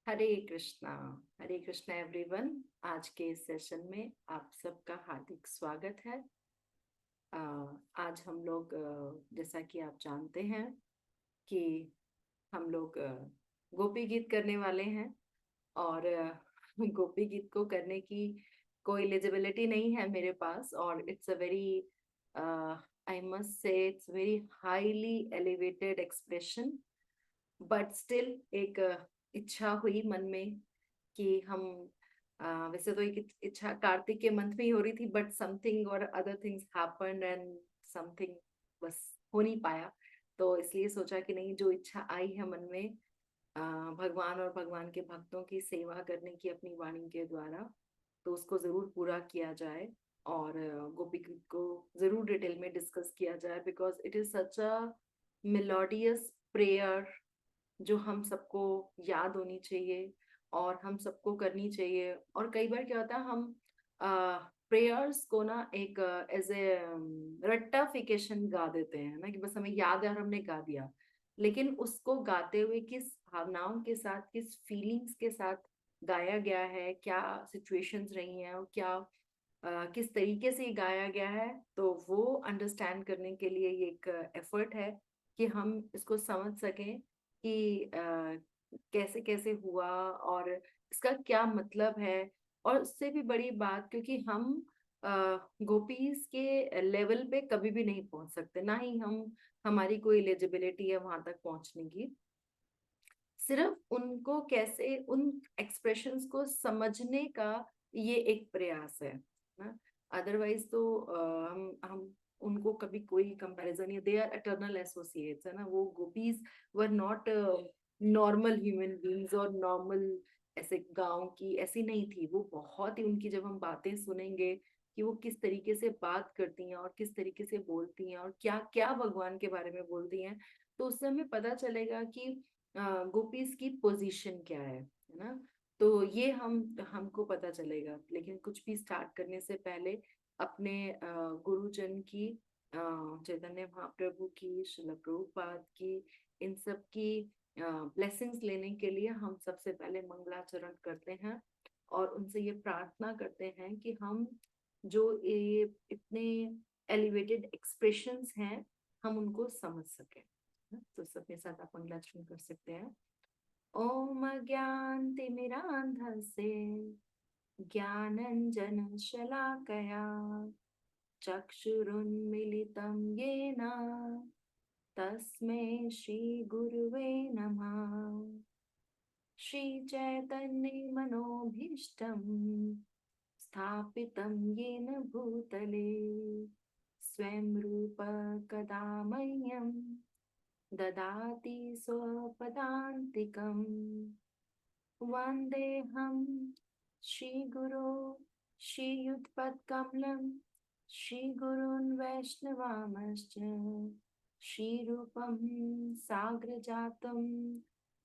हरे Krishna everyone. आज के इस सेशन में आप सबका हार्दिक स्वागत है। अ, आज हम लोग जैसा कि आप जानते हैं कि हम लोग गोपी गीत करने वाले हैं। और गोपी गीत को करने की कोई एलिजिबिलिटी नहीं है मेरे पास, और it's a very, I must say, it's very highly elevated expression. But still एक इच्छा हुई मन में कि हम वैसे तो एक इच्छा कार्तिक के मंथ में ही हो रही थी, बट समथिंग और other things happened and something बस हो नहीं पाया। तो इसलिए सोचा कि नहीं, जो इच्छा आई है मन में भगवान और भगवान के भक्तों की सेवा करने की अपनी वाणी के द्वारा, तो उसको जरूर पूरा किया जाए। और गोपी गीत को जरूर डिटेल में डिस्कस किया जाए, because it is such a melodious prayer जो हम सबको याद होनी चाहिए और हम सबको करनी चाहिए। और कई बार क्या होता है, हम प्रेयर्स को ना एक एज ए रट्टाफिकेशन गा देते हैं ना, कि बस हमें याद है और हमने गा दिया। लेकिन उसको गाते हुए किस भावनाओं के साथ, किस फीलिंग्स के साथ गाया गया है, क्या सिचुएशंस रही हैं और क्या किस तरीके से गाया गया है, तो वो अंडरस्टैंड करने के लिए ये एक एफर्ट है कि हम इसको समझ सकें कि कैसे कैसे हुआ और इसका क्या मतलब है। और उससे भी बड़ी बात, क्योंकि हम गोपीज के लेवल पे कभी भी नहीं पहुंच सकते, ना ही हमारी कोई एलिजिबिलिटी है वहां तक पहुंचने की। सिर्फ उनको कैसे, उन एक्सप्रेशंस को समझने का ये एक प्रयास है ना। अदरवाइज तो हम उनको कभी कोई कंपैरिजन नहीं, दे आर एटर्नल एसोसिएट्स है ना। वो gopis were not normal human beings और नॉर्मल ऐसे गांव की ऐसी नहीं थी वो। बहुत ही उनकी जब हम बातें सुनेंगे कि वो किस तरीके से बात करती हैं और किस तरीके से बोलती हैं और क्या क्या भगवान के बारे में बोलती हैं, तो उससे हमें पता चलेगा कि गोपीज की पोजीशन क्या है ना। तो ये हमको पता चलेगा। लेकिन कुछ भी स्टार्ट करने से पहले अपने गुरुजन की, चैतन्य महाप्रभु की, श्रील प्रभुपाद की, इन सब की ब्लेसिंग्स लेने के लिए हम सबसे पहले मंगलाचरण करते हैं और उनसे ये प्रार्थना करते हैं कि हम जो ये इतने एलिवेटेड एक्सप्रेशंस हैं, हम उनको समझ सकें। तो सबके साथ आप मंगलाचरण कर सकते हैं। ओम ज्ञानतिमिरान्धस्य ज्ञानञ्जन शलाकया चक्षुरुन्मीलितं येन तस्मै श्रीगुरुवे नमः। श्रीचैतन्यमनोभीष्टं स्थापितं येन भूतले स्वयं रूप कदा मह्यं ददाति स्वपदान्तिकम्। वन्देऽहं श्रीगुरो श्रीयुतपत्कमलं श्रीगुरून् वैष्णवांश्च श्रीरूपं साग्रजातं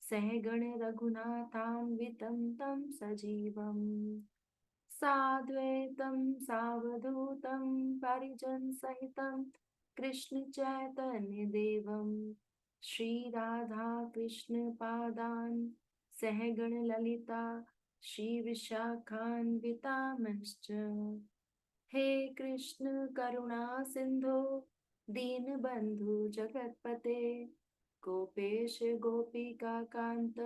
सहगण रघुनाथान्वितं तं सजीवम् साद्वैतं सावधूतं परिजनसहितं कृष्ण चैतन्य देवं श्रीराधा कृष्ण पादान् सहगण ललिता श्री विशाखान्वितांश्च। हे कृष्ण करुणा सिंधु दीनबंधु जगतपते गोपेश गोपिका कांत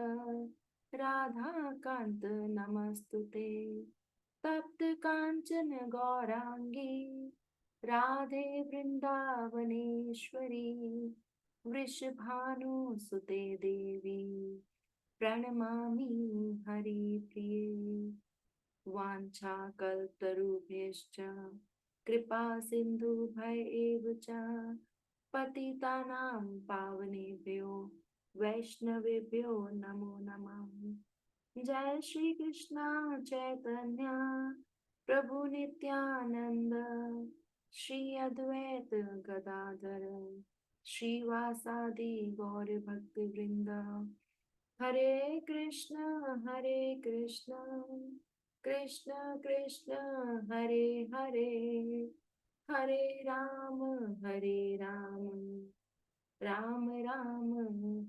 राधा कांत नमस्तुते। तप्त कांचन गौरांगी राधे वृंदावनेश्वरी वृषभानुसुते देवी प्रणमामि हरिप्रिये। वाञ्छाकल्पतरुभ्यश्च कृपा सिन्धुभ्यैव च पतितानां पावनेभ्यो वैष्णवेभ्यो नमो नमः। जय श्री कृष्ण चैतन्य प्रभु नित्यानंद श्री अद्वैत गदाधर श्रीवासादि गौर भक्त वृंद। हरे कृष्ण कृष्ण कृष्ण हरे हरे, हरे राम राम राम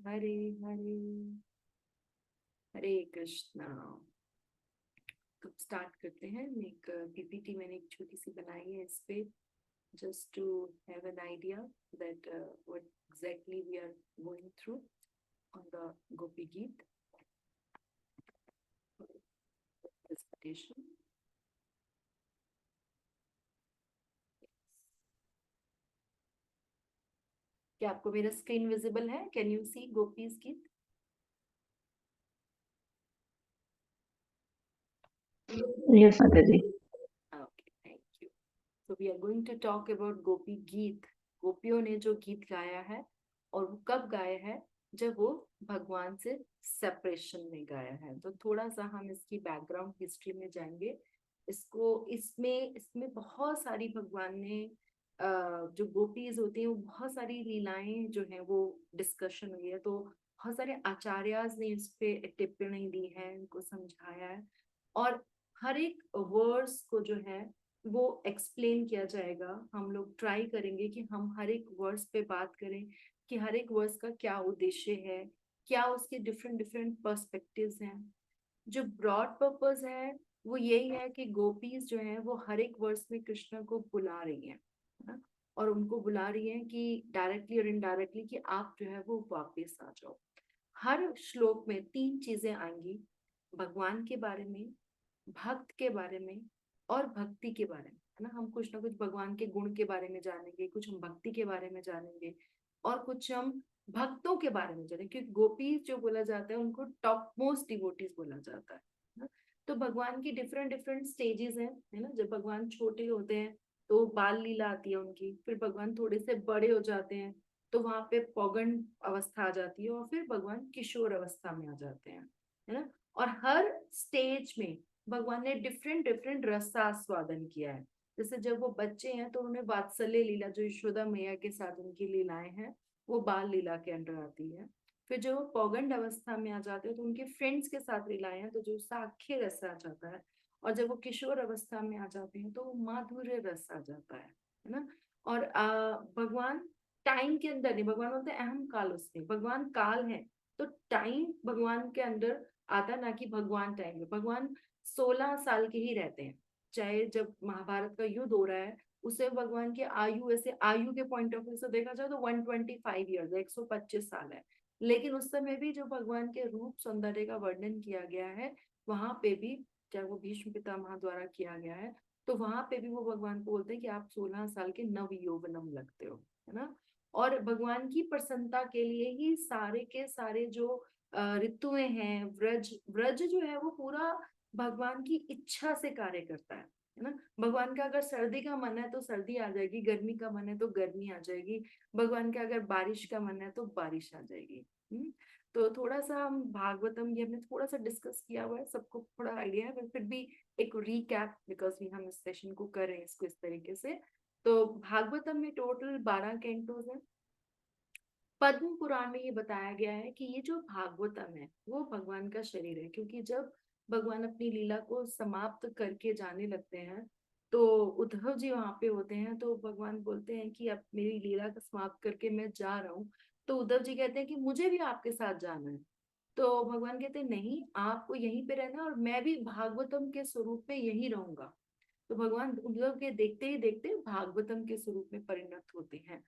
हरे हरे। हरे कृष्णा। तो स्टार्ट करते हैं। एक पीपीटी मैंने एक छोटी सी बनाई है इस पे, just to have an idea that what exactly we are going through on the Gopi Geet presentation. क्या आपको मेरा स्क्रीन विजिबल है? कैन यू सी गोपीज गीत? Yes, Mataji. Okay, thank you. So we are going to talk about गोपी गीत। गोपियों ने जो गीत गाया है और वो कब गाया है, जब वो भगवान से सेपरेशन में गाया है। तो थोड़ा सा हम इसकी बैकग्राउंड हिस्ट्री में जाएंगे। इसमें इसमें बहुत सारी भगवान ने जो गोपीज होती हैं वो बहुत सारी लीलाएं जो हैं वो डिस्कशन हुई है। तो बहुत सारे आचार्याज ने इस पे टिप्पणी दी है, इनको समझाया है, और हर एक वर्ड्स को जो है वो एक्सप्लेन किया जाएगा। हम लोग ट्राई करेंगे कि हम हर एक वर्ड्स पे बात करें कि हर एक वर्ड्स का क्या उद्देश्य है, क्या उसके डिफरेंट डिफरेंट पर्सपेक्टिव्स हैं। जो ब्रॉड पर्पस है वो यही है कि गोपीज जो है वो हर एक वर्स में कृष्ण को बुला रही है ना, और उनको बुला रही है कि डायरेक्टली और इनडायरेक्टली कि आप जो है वो वापस आ जाओ। हर श्लोक में तीन चीजें आएंगी: भगवान के बारे में, भक्त के बारे में, और भक्ति के बारे में, है ना। हम कुछ ना कुछ भगवान के गुण के बारे में जानेंगे, कुछ हम भक्ति के बारे में जानेंगे, और कुछ हम भक्तों के बारे में जानेंगे, क्योंकि गोपी जो बोला जाता है उनको टॉप मोस्ट डिवोटीज बोला जाता है ना। तो भगवान की डिफरेंट डिफरेंट स्टेजेस हैं, है ना। जब भगवान छोटे होते हैं तो बाल लीला आती है उनकी, फिर भगवान थोड़े से बड़े हो जाते हैं तो वहां पे पौगंड अवस्था आ जाती है, और फिर भगवान किशोर अवस्था में आ जाते हैं, है ना। और हर स्टेज में भगवान ने डिफरेंट डिफरेंट रसास्वादन किया है। जैसे जब वो बच्चे हैं तो उन्हें वात्सल्य लीला, जो यशोदा मैया के साथ उनकी लीलाएं हैं, वो बाल लीला के अंडर आती है। फिर जब वो पौगंड अवस्था में आ जाते हैं तो उनके फ्रेंड्स के साथ लीलाएं हैं, तो जो साख्य रस आ जाता है। और जब वो किशोर अवस्था में आ जाते हैं तो वो माधुर्य रस आ जाता है ना। और भगवान टाइम के अंदर नहीं, भगवान बोलते हैं अहम काल उसमें, भगवान काल है। तो टाइम भगवान के अंदर आता, ना कि भगवान टाइम में। भगवान 16 साल के ही रहते हैं। चाहे जब महाभारत का युद्ध हो रहा है उसे भगवान की आयु, ऐसे आयु के पॉइंट ऑफ व्यू से देखा जाए तो 125 ईयर्स, 125 साल है। लेकिन उस समय भी जो भगवान के रूप सौंदर्य का वर्णन किया गया है वहां पे भी, चाहे वो भीष्म पितामह द्वारा किया गया है, तो वहां पे भी वो भगवान को बोलते हैं कि आप 16 साल के नव यौवनम लगते हो, है ना। और भगवान की प्रसन्नता के लिए ही सारे के सारे जो ऋतुएं हैं, व्रज व्रज जो है वो पूरा भगवान की इच्छा से कार्य करता है ना। भगवान का अगर सर्दी का मन है तो सर्दी आ जाएगी, गर्मी का मन है तो गर्मी आ जाएगी, भगवान का अगर बारिश का मन है तो बारिश आ जाएगी। तो थोड़ा सा हम भागवतम, ये हमने थोड़ा सा डिस्कस किया हुआ है, सबको थोड़ा आइडिया है, पर फिर भी एक रीकैप, बिकॉज भी हम इस सेशन को कर रहे हैं इसको इस तरीके से। तो भागवतम में टोटल 12 कैंटोज है। पद्म पुराण में ये बताया गया है कि ये जो भागवतम है वो भगवान का शरीर है, क्योंकि जब भगवान अपनी लीला को समाप्त करके जाने लगते हैं तो उद्धव जी वहां पे होते हैं, तो भगवान बोलते हैं कि अब मेरी लीला को समाप्त करके मैं जा रहा हूँ। तो उद्धव जी कहते हैं कि मुझे भी आपके साथ जाना है। तो भगवान कहते हैं नहीं, आपको यहीं पे रहना, और मैं भी भागवतम के स्वरूप में यहीं रहूंगा। तो भगवान उद्धव के देखते ही देखते भागवतम के स्वरूप में परिणत होते हैं।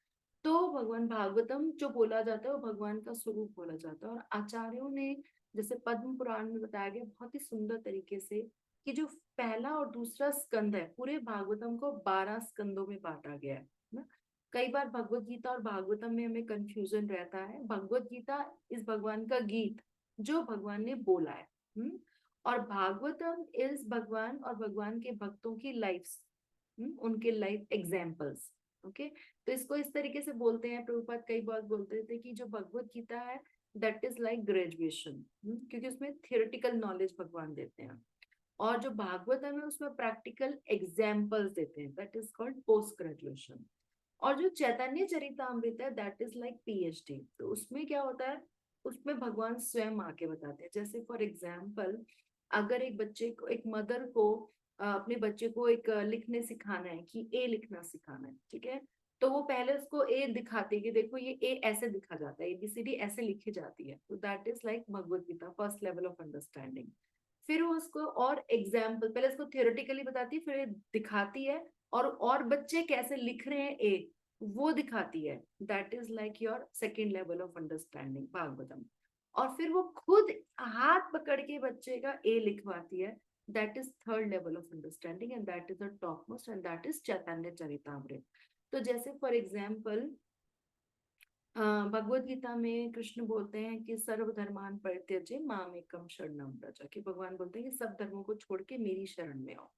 तो भगवान भागवतम जो बोला जाता है वो भगवान का स्वरूप बोला जाता है। और आचार्यों ने, जैसे पद्म पुराण में बताया गया बहुत ही सुंदर तरीके से, कि जो पहला और दूसरा स्कंद है, पूरे भागवतम को 12 स्कंदों में बांटा गया है ना। कई बार भगवत गीता और भागवतम में हमें कंफ्यूजन रहता है। भगवत गीता इस भगवान का गीत जो भगवान ने बोला है, और भागवतम इज भगवान और भगवान के भक्तों की लाइफ, उनके लाइफ एग्जाम्पल्स। ओके, तो इसको इस तरीके से बोलते हैं। प्रभुपाद कई बार बोलते थे कि जो भगवत गीता है दैट इज लाइक ग्रेजुएशन, क्योंकि उसमें थियोरेटिकल नॉलेज भगवान देते हैं, और जो भागवतम है उसमें प्रैक्टिकल एग्जाम्पल्स देते हैं, that is called post graduation. और जो चैतन्य चरितामृत है दैट इज लाइक पीएचडी। तो उसमें क्या होता है, उसमें भगवान स्वयं आके बताते हैं। जैसे फॉर एग्जाम्पल, अगर एक बच्चे को, एक मदर को अपने बच्चे को एक लिखने सिखाना है, कि ए लिखना सिखाना है, ठीक है। तो वो पहले उसको ए दिखाती है कि देखो ये ए ऐसे दिखा जाता है, ABCD ऐसे लिखी जाती है। तो that is like Bhagavad Gita first level of understanding. फिर वो उसको और एग्जाम्पल, पहले उसको थियोरेटिकली बताती है, फिर दिखाती है, और बच्चे कैसे लिख रहे हैं ए, वो दिखाती है। That is like your second level of understanding Bhagavatam. और फिर वो खुद हाथ पकड़ के बच्चे का ए लिखवाती है। That is third level of understanding, and that is the topmost, and that is Chaitanya Charitamrita. तो जैसे फॉर एग्जाम्पल भगवत गीता में कृष्ण बोलते हैं कि सर्वधर्मान परित्यज्य माम एकम शरणम व्रज, कि भगवान बोलते हैं कि सब धर्मों को छोड़ के मेरी शरण में आओ।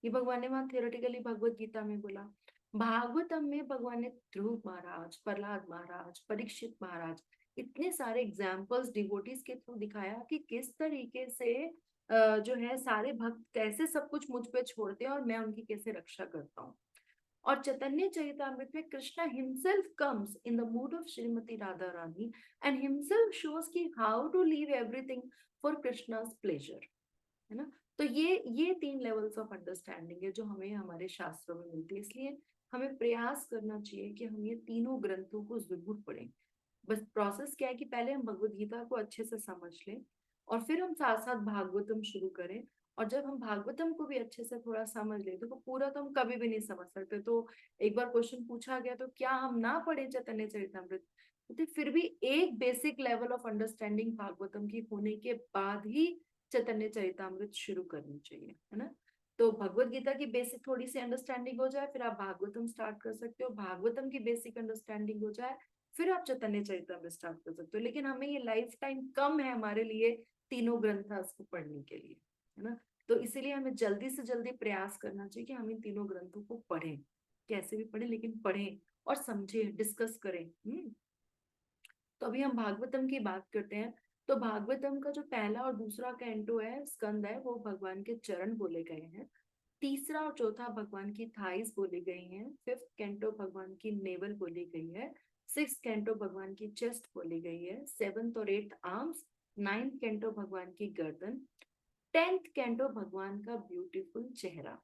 ये भगवान ने वहां थियोरेटिकली भगवत गीता में बोला। भागवतम में भगवान ने ध्रुव महाराज, प्रहलाद महाराज, परीक्षित महाराज, इतने सारे एग्जाम्पल्स डिवोटीज के थ्रू दिखाया कि किस तरीके से जो है सारे भक्त कैसे सब कुछ मुझ पे छोड़ते हैं और मैं उनकी कैसे रक्षा करता हूँ। और चैतन्य चरितामृत में Krishna himself comes in the mood of Srimati Radha Rani and himself shows की how to leave everything for Krishna's pleasure, है ना। तो ये तीन लेवल्स ऑफ अंडरस्टैंडिंग है जो हमें हमारे शास्त्रों में मिलती है। इसलिए हमें प्रयास करना चाहिए कि हम ये तीनों ग्रंथों को जरूर पढ़ें। बस प्रोसेस क्या है कि पहले हम भगवत गीता को अच्छे से समझ लें, और फिर हम साथ साथ भागवतम शुरू करें। और जब हम भागवतम को भी अच्छे से थोड़ा समझ लें, तो पूरा तो हम कभी भी नहीं समझ सकते। तो एक बार क्वेश्चन पूछा गया तो क्या हम ना पढ़े चैतन्य चरितमृत, तो फिर भी एक basic level of understanding Bhagavatam की होने के बाद ही चैतन्य चरितमृत शुरू करनी चाहिए, है ना। तो भगवत गीता की बेसिक थोड़ी सी अंडरस्टैंडिंग हो जाए, फिर आप भागवतम स्टार्ट कर सकते हो। भागवतम की बेसिक अंडरस्टैंडिंग हो जाए, फिर आप चैतन्य चरितमृत स्टार्ट कर सकते हो। लेकिन हमें ये लाइफ टाइम कम है हमारे लिए तीनों ग्रंथ को पढ़ने के लिए, है ना। तो इसीलिए हमें जल्दी से जल्दी प्रयास करना चाहिए कि हम इन तीनों ग्रंथों को पढ़ें, कैसे भी पढ़ें लेकिन पढ़ें और समझें, डिस्कस करें। तो अभी हम भागवतम की बात करते हैं। तो भागवतम का जो पहला और दूसरा कैंटो है, स्कंद है, वो भगवान के चरण बोले गए हैं। तीसरा और चौथा भगवान की थाइस बोली गई हैं। फिफ्थ कैंटो भगवान की नेवल बोली गई है। सिक्स कैंटो भगवान की चेस्ट बोली गई है। सेवंथ और एट्थ आर्म्स। नाइन्थ कैंटो भगवान की गर्दन। 10th कैंटो भगवान का ब्यूटीफुल चेहरा।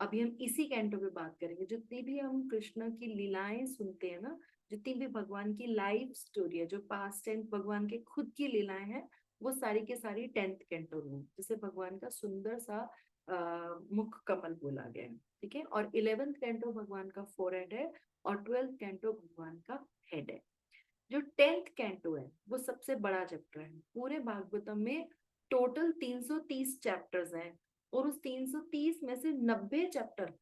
अभी हम इसी कैंटो पे बात करेंगे। जितनी भी हम कृष्ण की लीलाएं सुनते हैं ना, जितनी भी भगवान की लाइफ स्टोरी है, जो पास्ट टेंस भगवान के खुद की लीलाएं हैं, वो सारी के सारी 10th कैंटो में, जिसे भगवान का सुंदर सा मुख कमल बोला गया है, ठीक है। और 11th कैंटो भगवान का फोरहेड है, और 12th कैंटो भगवान का हेड है। जो 10th कैंटो है वो सबसे बड़ा चैप्टर है पूरे भागवतम में। टोटल 330 चैप्टर्स हैं, और उस 330 में से 90 चैप्टर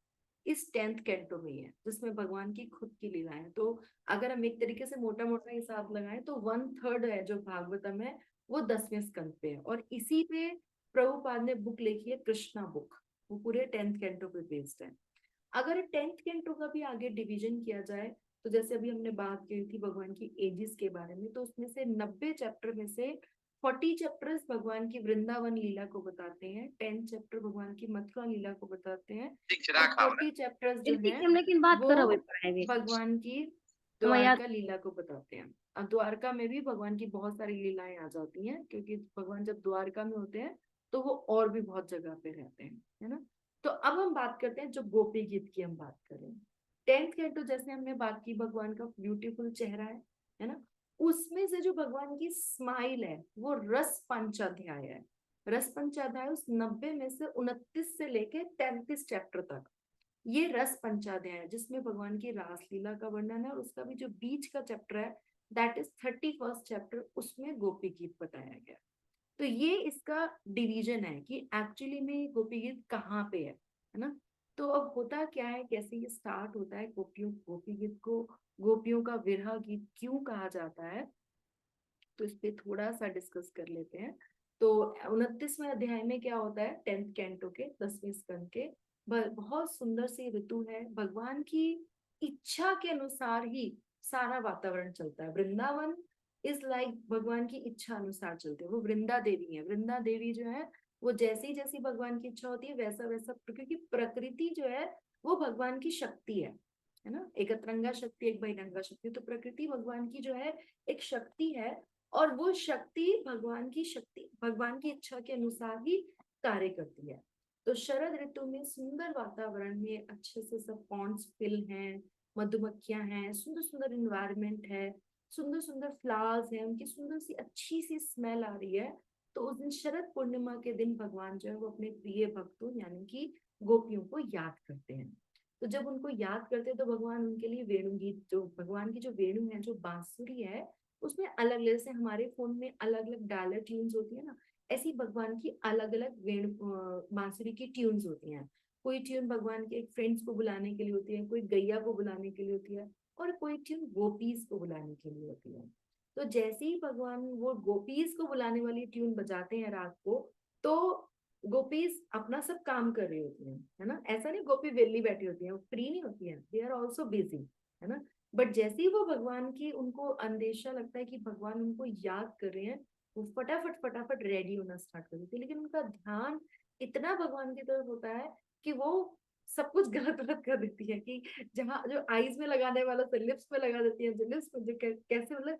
इस 10th कैंटो में ही है, जिसमें भगवान की खुद की लीलाएं हैं। तो अगर हम एक तरीके से मोटा मोटा हिसाब लगाएं तो 1/3 है जो भागवतम है वो 10वें स्कंद पे है। और इसी पे प्रभुपाद ने बुक लिखी है, कृष्णा बुक, वो पूरे 10th कैंटो पे बेस्ड है। अगर 10th कैंटो का भी आगे डिवीजन किया जाए, तो जैसे अभी हमने बात की थी भगवान की एजिस के बारे में, तो उसमें से 90 चैप्टर में से 40 चैप्टर्स भगवान की वृंदावन लीला को बताते हैं, 10 चैप्टर भगवान की मथुरा लीला को बताते हैं, और 40 चैप्टर्स जो हैं लेकिन बात वो करो वही पढ़ाई भी भगवान की हमें याद। द्वारका लीला को बताते हैं। अब द्वारका में भी भगवान की बहुत सारी लीलाएं आ जाती हैं, क्योंकि भगवान जब द्वारका में होते हैं तो वो और भी बहुत जगह पे रहते हैं, है ना। तो अब हम बात करते हैं जो गोपी गीत की हम बात करें। 10th कैंटो जैसे हमने बात की भगवान का ब्यूटीफुल चेहरा है ना। उसमें से जो भगवान की स्माइल है वो रस पंचाध्याय है। रस पंचाध्याय उस 90 में से 29 से लेके 33 चैप्टर तक ये रस पंचाध्याय है, जिसमें भगवान की रासलीला का वर्णन है। और उसका भी जो बीच का चैप्टर है, दैट इज 31st चैप्टर, उसमें गोपी गीत बताया गया। तो ये इसका डिवीजन है कि एक्चुअली में गोपी गीत कहाँ पे है ना। तो अब होता क्या है, कैसे ये स्टार्ट होता है, गोपी गीत को गोपियों का विरह गीत क्यों कहा जाता है, तो इस पे थोड़ा सा डिस्कस कर लेते हैं। तो 29वें अध्याय में क्या होता है, 10th कैंटो के 10वें स्कंद के, बहुत सुंदर सी ऋतु है। भगवान की इच्छा के अनुसार ही सारा वातावरण चलता है। वृंदावन इज लाइक भगवान की इच्छा अनुसार चलते हैं। वो वृंदा देवी है। वृंदा देवी जो है वो जैसी जैसी भगवान की इच्छा होती है वैसा वैसा, क्योंकि प्रकृति जो है वो भगवान की शक्ति है ना। एक अतरंगा शक्ति, एक बहिरंगा शक्ति। तो प्रकृति भगवान की जो है एक शक्ति है, और वो शक्ति भगवान की इच्छा के अनुसार ही कार्य करती है। तो शरद ऋतु में सुंदर वातावरण में अच्छे से सब पॉन्ड्स फिल हैं, मधुमक्खियां हैं, सुंदर सुंदर इन्वायरमेंट है, सुंदर सुंदर फ्लावर्स हैं, उनकी सुंदर सी अच्छी सी स्मेल आ रही है। तो उस दिन शरद पूर्णिमा के दिन भगवान जो है वो अपने प्रिय भक्तों यानी कि गोपियों को याद करते हैं। तो जब उनको याद करते हैं तो भगवान उनके लिए वेणु गीत, जो भगवान की जो वेणु है, जो बांसुरी है, उसमें अलग अलग से हमारे फोन में अलग अलग डायलर ट्यून्स होती है ना, ऐसी भगवान की अलग अलग वेणु बांसुरी की ट्यून्स होती हैं। कोई ट्यून भगवान के एक फ्रेंड्स को बुलाने के लिए होती है, कोई गैया को बुलाने के लिए होती है, और कोई ट्यून गोपीज को बुलाने के लिए होती है। तो जैसे ही भगवान वो गोपीज को बुलाने वाली ट्यून बजाते हैं रात को, तो गोपीज अपना सब काम कर रही होती हैं, है ना। ऐसा नहीं गोपी वेली बैठी होती है, वो फ्री नहीं होती है, दे आर ऑल्सो बिजी, है ना। बट जैसे ही वो भगवान की, उनको अंदेशा लगता है कि भगवान उनको याद कर रहे हैं, वो फटाफट फटाफट रेडी होना स्टार्ट कर देती है। लेकिन उनका ध्यान इतना भगवान की तरफ होता है कि वो सब कुछ गलत गलत कर देती है, कि जहाँ जो आईज में लगाने वाला तो लिप्स पे लगा देती है, जो लिप्स पे जो कैसे, मतलब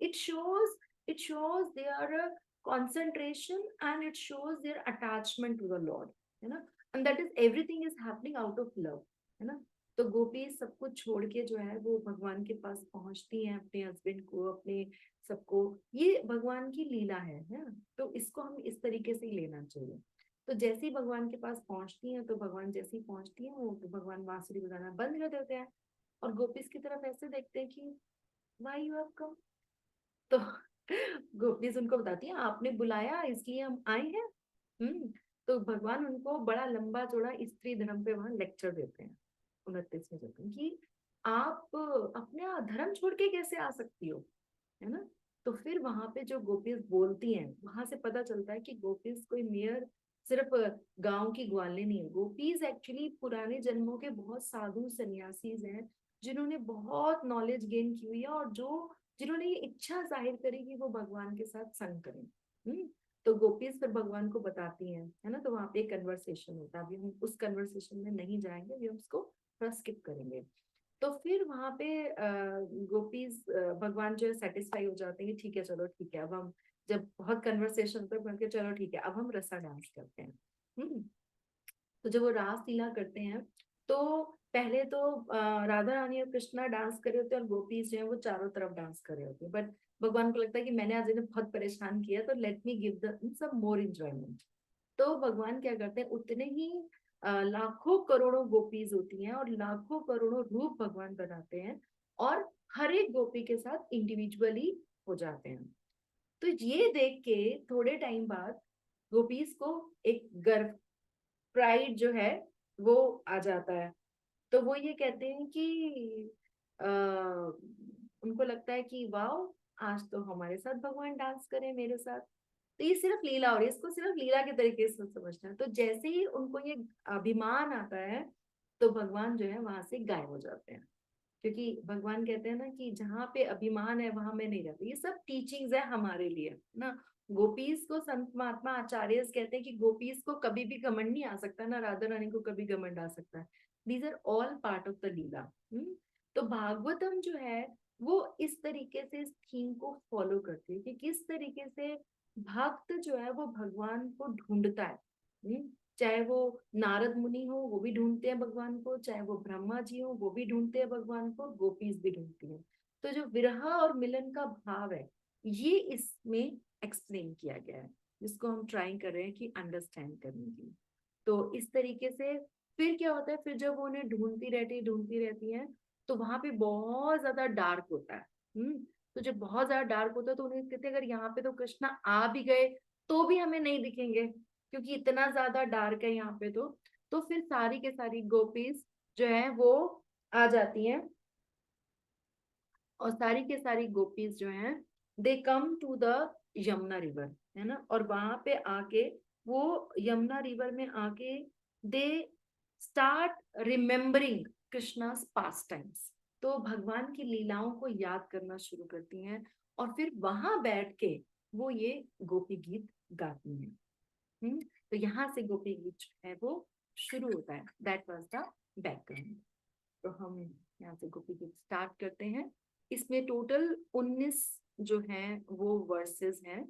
it shows their concentration and it shows their attachment to the Lord, है ना। and that is everything is happening out of love, है ना। तो गोपी सब कुछ छोड़ के जो है वो भगवान के पास पहुंचती हैं, अपने हस्बैंड को, अपने सबको। ये भगवान की लीला है ना। तो इसको हम इस तरीके से ही लेना चाहिए। तो जैसे ही भगवान के पास पहुंचती हैं, तो भगवान जैसे ही पहुंचती हैं, वो तो भगवान बांसुरी बजाना बंद कर देते हैं, और गोपीज की तरफ ऐसे देखते हैं कि वाई यू हैव कम। तो गोपनीस उनको बताती है, आपने बुलाया इसलिए हम आए हैं। तो भगवान उनको बड़ा लंबा चौड़ा स्त्री धर्म पे वहां लेक्चर देते हैं, 29वें चैप्टर में, कि आप अपना धर्म छोड़ के कैसे आ सकती हो, है ना। तो फिर वहां पे जो गोपीज बोलती हैं, वहां से पता चलता है कि गोपीज कोई मेयर सिर्फ गांव की ग्वाले नहीं है। गोपीज एक्चुअली पुराने जन्मों के बहुत साधु सन्यासीज हैं, जिन्होंने बहुत नॉलेज गेन की हुई है, और जो जिन्होंने ये इच्छा जाहिर करी कि वो भगवान के साथ संग करें। तो गोपीज फिर भगवान को बताती हैं, है ना। तो वहां पे एक कन्वर्सेशन होता है, अभी हम उस कन्वर्सेशन में नहीं जाएंगे, अभी हम उसको थोड़ा स्किप करेंगे। तो फिर वहां पे गोपीज भगवान जो है सेटिस्फाई हो जाते हैं कि ठीक है, चलो ठीक है, अब हम, जब बहुत कन्वर्सेशन पर बन के, चलो ठीक है, अब हम रसा डांस करते हैं। हम्म तो जब वो रास लीला करते हैं, तो पहले तो राधा रानी और कृष्णा डांस कर रहे होते हैं, और गोपीज जो है वो चारों तरफ डांस कर रहे होते हैं। बट भगवान को लगता है कि मैंने आज इन्हें बहुत परेशान किया, तो let me give the some more enjoyment. तो भगवान क्या करते हैं, उतने ही लाखों करोड़ों गोपीज होती हैं, और लाखों करोड़ों रूप भगवान बनाते हैं, और हर एक गोपी के साथ इंडिविजुअली हो जाते हैं। तो ये देख के थोड़े टाइम बाद गोपीज को एक गर्व, प्राइड जो है वो आ जाता है। तो वो ये कहते हैं कि आ, उनको लगता है कि वाओ, आज तो हमारे साथ भगवान डांस करें मेरे साथ। तो ये सिर्फ लीला, और इसको सिर्फ लीला के तरीके से समझना है। तो जैसे ही उनको ये अभिमान आता है, तो भगवान जो है वहां से गायब हो जाते हैं। क्योंकि भगवान कहते हैं ना कि जहाँ पे अभिमान है वहां मैं नहीं रहती। ये सब टीचिंग्स है हमारे लिए ना। गोपीज को संत महात्मा आचार्य कहते हैं कि गोपीज को कभी भी घमंड नहीं आ सकता, ना राधा रानी को कभी घमंड आ सकता है। These are all part of the lila. तो भागवतम जो है वो इस तरीके से इस थीम को फॉलो करती है कि किस तरीके से भक्त जो है वो भगवान को ढूंढता है। चाहे वो नारद मुनि हो, वो भी ढूंढते हैं भगवान को, चाहे वो ब्रह्मा जी हो, वो भी ढूंढते हैं भगवान को, गोपीज भी ढूंढती हैं। तो जो विरह और मिलन का भाव है, ये इसमें एक्सप्लेन किया गया है, जिसको हम ट्राई कर रहे हैं कि अंडरस्टैंड करने की। तो इस तरीके से फिर क्या होता है, फिर जब वो उन्हें ढूंढती रहती हैं, तो वहां पे बहुत ज्यादा डार्क होता है। तो जब बहुत ज्यादा डार्क होता है, तो उन्हें कहते हैं अगर यहाँ पे तो कृष्णा आ भी गए तो भी हमें नहीं दिखेंगे, क्योंकि इतना ज्यादा डार्क है यहाँ पे। तो फिर सारी के सारी गोपीज जो है वो आ जाती हैं, और सारी के सारी गोपीज जो हैं they come to the Yamuna river, है ना। और वहां पे आके वो यमुना रिवर में आके they start remembering Krishna's past times. तो भगवान की लीलाओं को याद करना शुरू करती हैं, और फिर वहां बैठ के वो ये गोपी गीत गाती हैं। तो यहाँ से गोपी गीत जो है वो शुरू होता है। That was the background. तो हम यहाँ से गोपी गीत स्टार्ट करते हैं। इसमें टोटल 19 जो हैं वो वर्सेस हैं।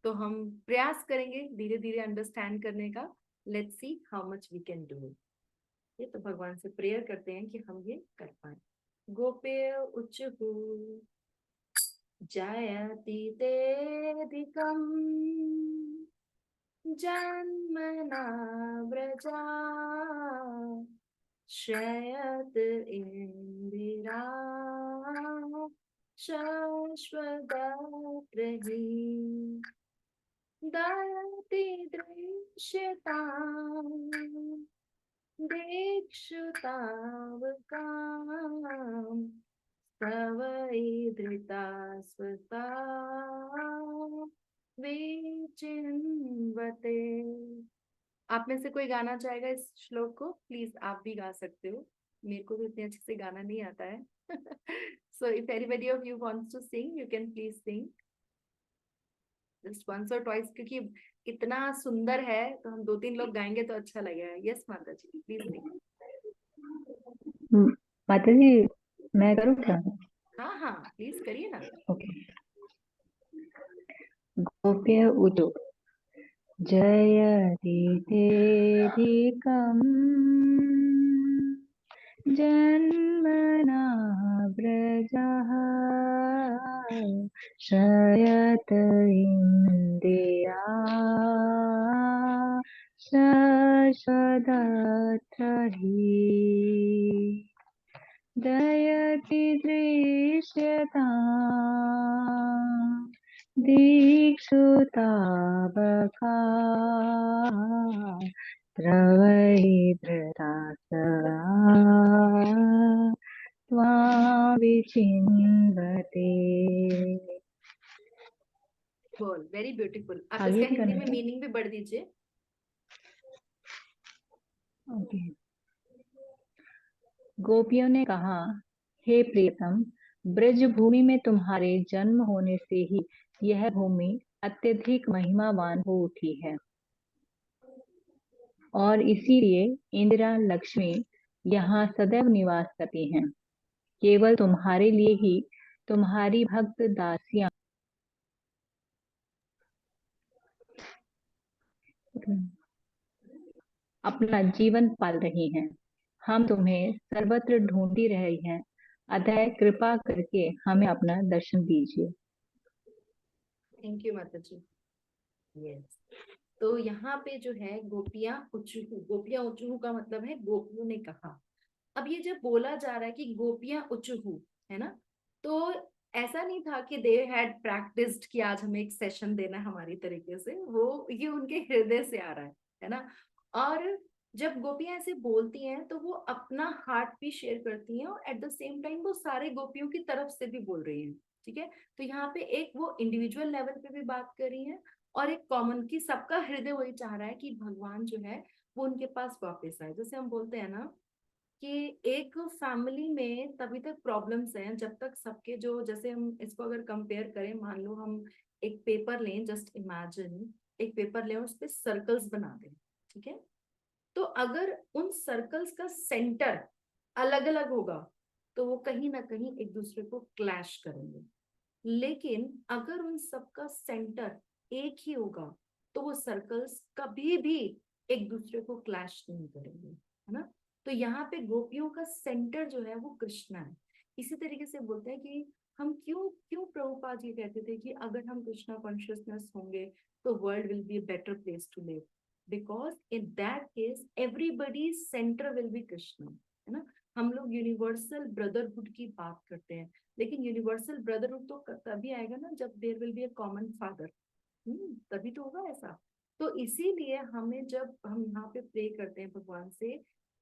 तो हम प्रयास करेंगे धीरे धीरे अंडरस्टैंड करने का। Let's see how much we can do. ये तो भगवान से प्रेयर करते हैं कि हम ये कर पाए। गोपे उच्चहु जायति तेऽधिकम् जन्मना व्रजा श्रयत इंदिरा शाश्वतप्रही दयति दृश्यताम् दिक्षुतावकाम् तव ईदृता स्वता विचिन्वते। आप में से कोई गाना चाहेगा इस श्लोक को? प्लीज आप भी गा सकते हो, मेरे को तो इतने अच्छे से गाना नहीं आता है। So if anybody of you wants to sing you can please sing just once और ट्वाइस, क्योंकि इतना सुंदर है तो हम 2-3 लोग गाएंगे तो अच्छा लगेगा। यस माता जी प्लीज सिंग। माता जी मैं करूँ क्या? हाँ हाँ प्लीज करिए ना। ओके। गोप्य उचु जयति तेऽधिकम् जन्मना व्रजः शयत इन्दिरा शाश्वतत्रही दयति दृश्यताम् दिक्षुतावका द्रवैधृता सदा त्वां विचिन्वते। बोल वेरी ब्यूटीफुल। आप आगे इसका भी हिंदी करना में है? मीनिंग भी बढ़ दीजिए। ओके। गोपियों ने कहा, हे प्रियतम, ब्रज भूमि में तुम्हारे जन्म होने से ही यह भूमि अत्यधिक महिमावान हो उठी है और इसीलिए इंदिरा लक्ष्मी यहाँ सदैव निवास करती हैं। केवल तुम्हारे लिए ही तुम्हारी भक्त दासियां अपना जीवन पाल रही हैं। हम तुम्हें सर्वत्र ढूंढती रही हैं, अतः कृपा करके हमें अपना दर्शन दीजिए। थैंक यू माता जी। यस, तो यहाँ पे जो है गोपियां उचूहू, गोपियां उचूहू का मतलब है गोपियों ने कहा। अब ये जब बोला जा रहा है कि गोपियां उचूहू, है ना, तो ऐसा नहीं था कि दे हैड प्रैक्टिस्ड कि आज हमें एक सेशन देना है हमारी तरीके से, वो ये उनके हृदय से आ रहा है ना। और जब गोपियां ऐसे बोलती हैं तो वो अपना हार्ट भी शेयर करती हैं और एट द सेम टाइम वो सारे गोपियों की तरफ से भी बोल रही हैं। ठीक है, तो यहाँ पे एक वो इंडिविजुअल लेवल पे भी बात कर रही है और एक कॉमन की सबका हृदय वही चाह रहा है कि भगवान जो है वो उनके पास वापस आए। जैसे हम बोलते हैं ना कि एक फैमिली में तभी तक प्रॉब्लम्स हैं जब तक सबके जो, जैसे हम इसको अगर कंपेयर करें, मान लो हम एक पेपर लें, जस्ट इमेजिन एक पेपर लें और उस पर सर्कल्स बना दें। ठीक है, तो अगर उन सर्कल्स का सेंटर अलग अलग होगा तो वो कहीं ना कहीं एक दूसरे को क्लैश करेंगे। लेकिन अगर उन सबका सेंटर एक ही होगा तो वो सर्कल्स कभी भी एक दूसरे को क्लैश नहीं करेंगे, है ना। तो यहाँ पे गोपियों का सेंटर जो है वो कृष्णा है। इसी तरीके से बोलते हैं कि हम क्यों क्यों प्रभुपाद जी कहते थे कि अगर हम कृष्णा कॉन्शियसनेस होंगे तो world will be a better place to live, because in that case everybody centre will be Krishna, है ना। हम लोग यूनिवर्सल ब्रदरहुड की बात करते हैं, लेकिन यूनिवर्सल ब्रदरहुड तो तभी आएगा ना जब there will be a common father, तभी तो होगा ऐसा। तो इसीलिए हमें जब हम यहाँ पे प्रे करते हैं भगवान से,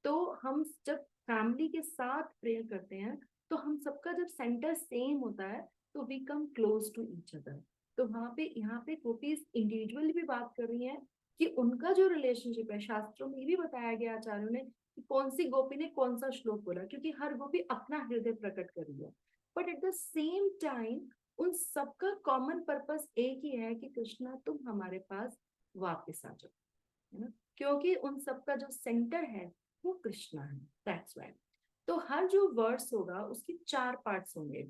तो हम जब फैमिली के साथ प्रेयर करते हैं तो हम सबका जब सेंटर सेम होता है तो we come close to each other. तो वहां पे यहाँ पे गोपीज इंडिविजुअली भी बात कर रही हैं कि उनका जो रिलेशनशिप है, शास्त्रों में ये भी बताया गया आचार्यों ने कि कौन सी गोपी ने कौन सा श्लोक बोला, क्योंकि हर गोपी अपना हृदय प्रकट कर रही है। But at the same time उन सबका कॉमन पर्पस एक ही है कि कृष्णा तुम हमारे पास वापस आ जाओ, है ना, क्योंकि उन सबका जो सेंटर है वो कृष्णा है। That's why. तो हर जो वर्ड्स होगा उसकी 4 पार्ट्स होंगे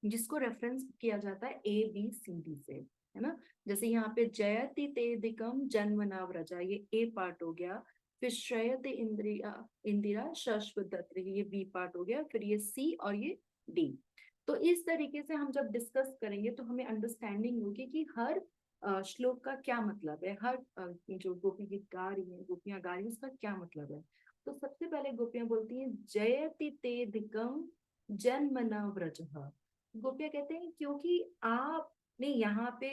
जिसको रेफरेंस किया जाता है ए बी सी डी से, है ना। जैसे यहाँ पे जयति ते दिकम जन्मना व्रजा, ये ए पार्ट हो गया। फिर श्रेयते इंदिरा शश्वदत्त, ये बी पार्ट हो गया, फिर ये सी और ये डी। तो इस तरीके से हम जब डिस्कस करेंगे तो हमें अंडरस्टैंडिंग होगी कि हर श्लोक का क्या मतलब है, हर जो गोपी गीत गा रही है, गोपियां गा रही है, उसका क्या मतलब है। तो सबसे पहले गोपियां बोलती हैं जयति ते दिकम जन्म न व्रज। गोपियां कहते हैं क्योंकि आपने यहाँ पे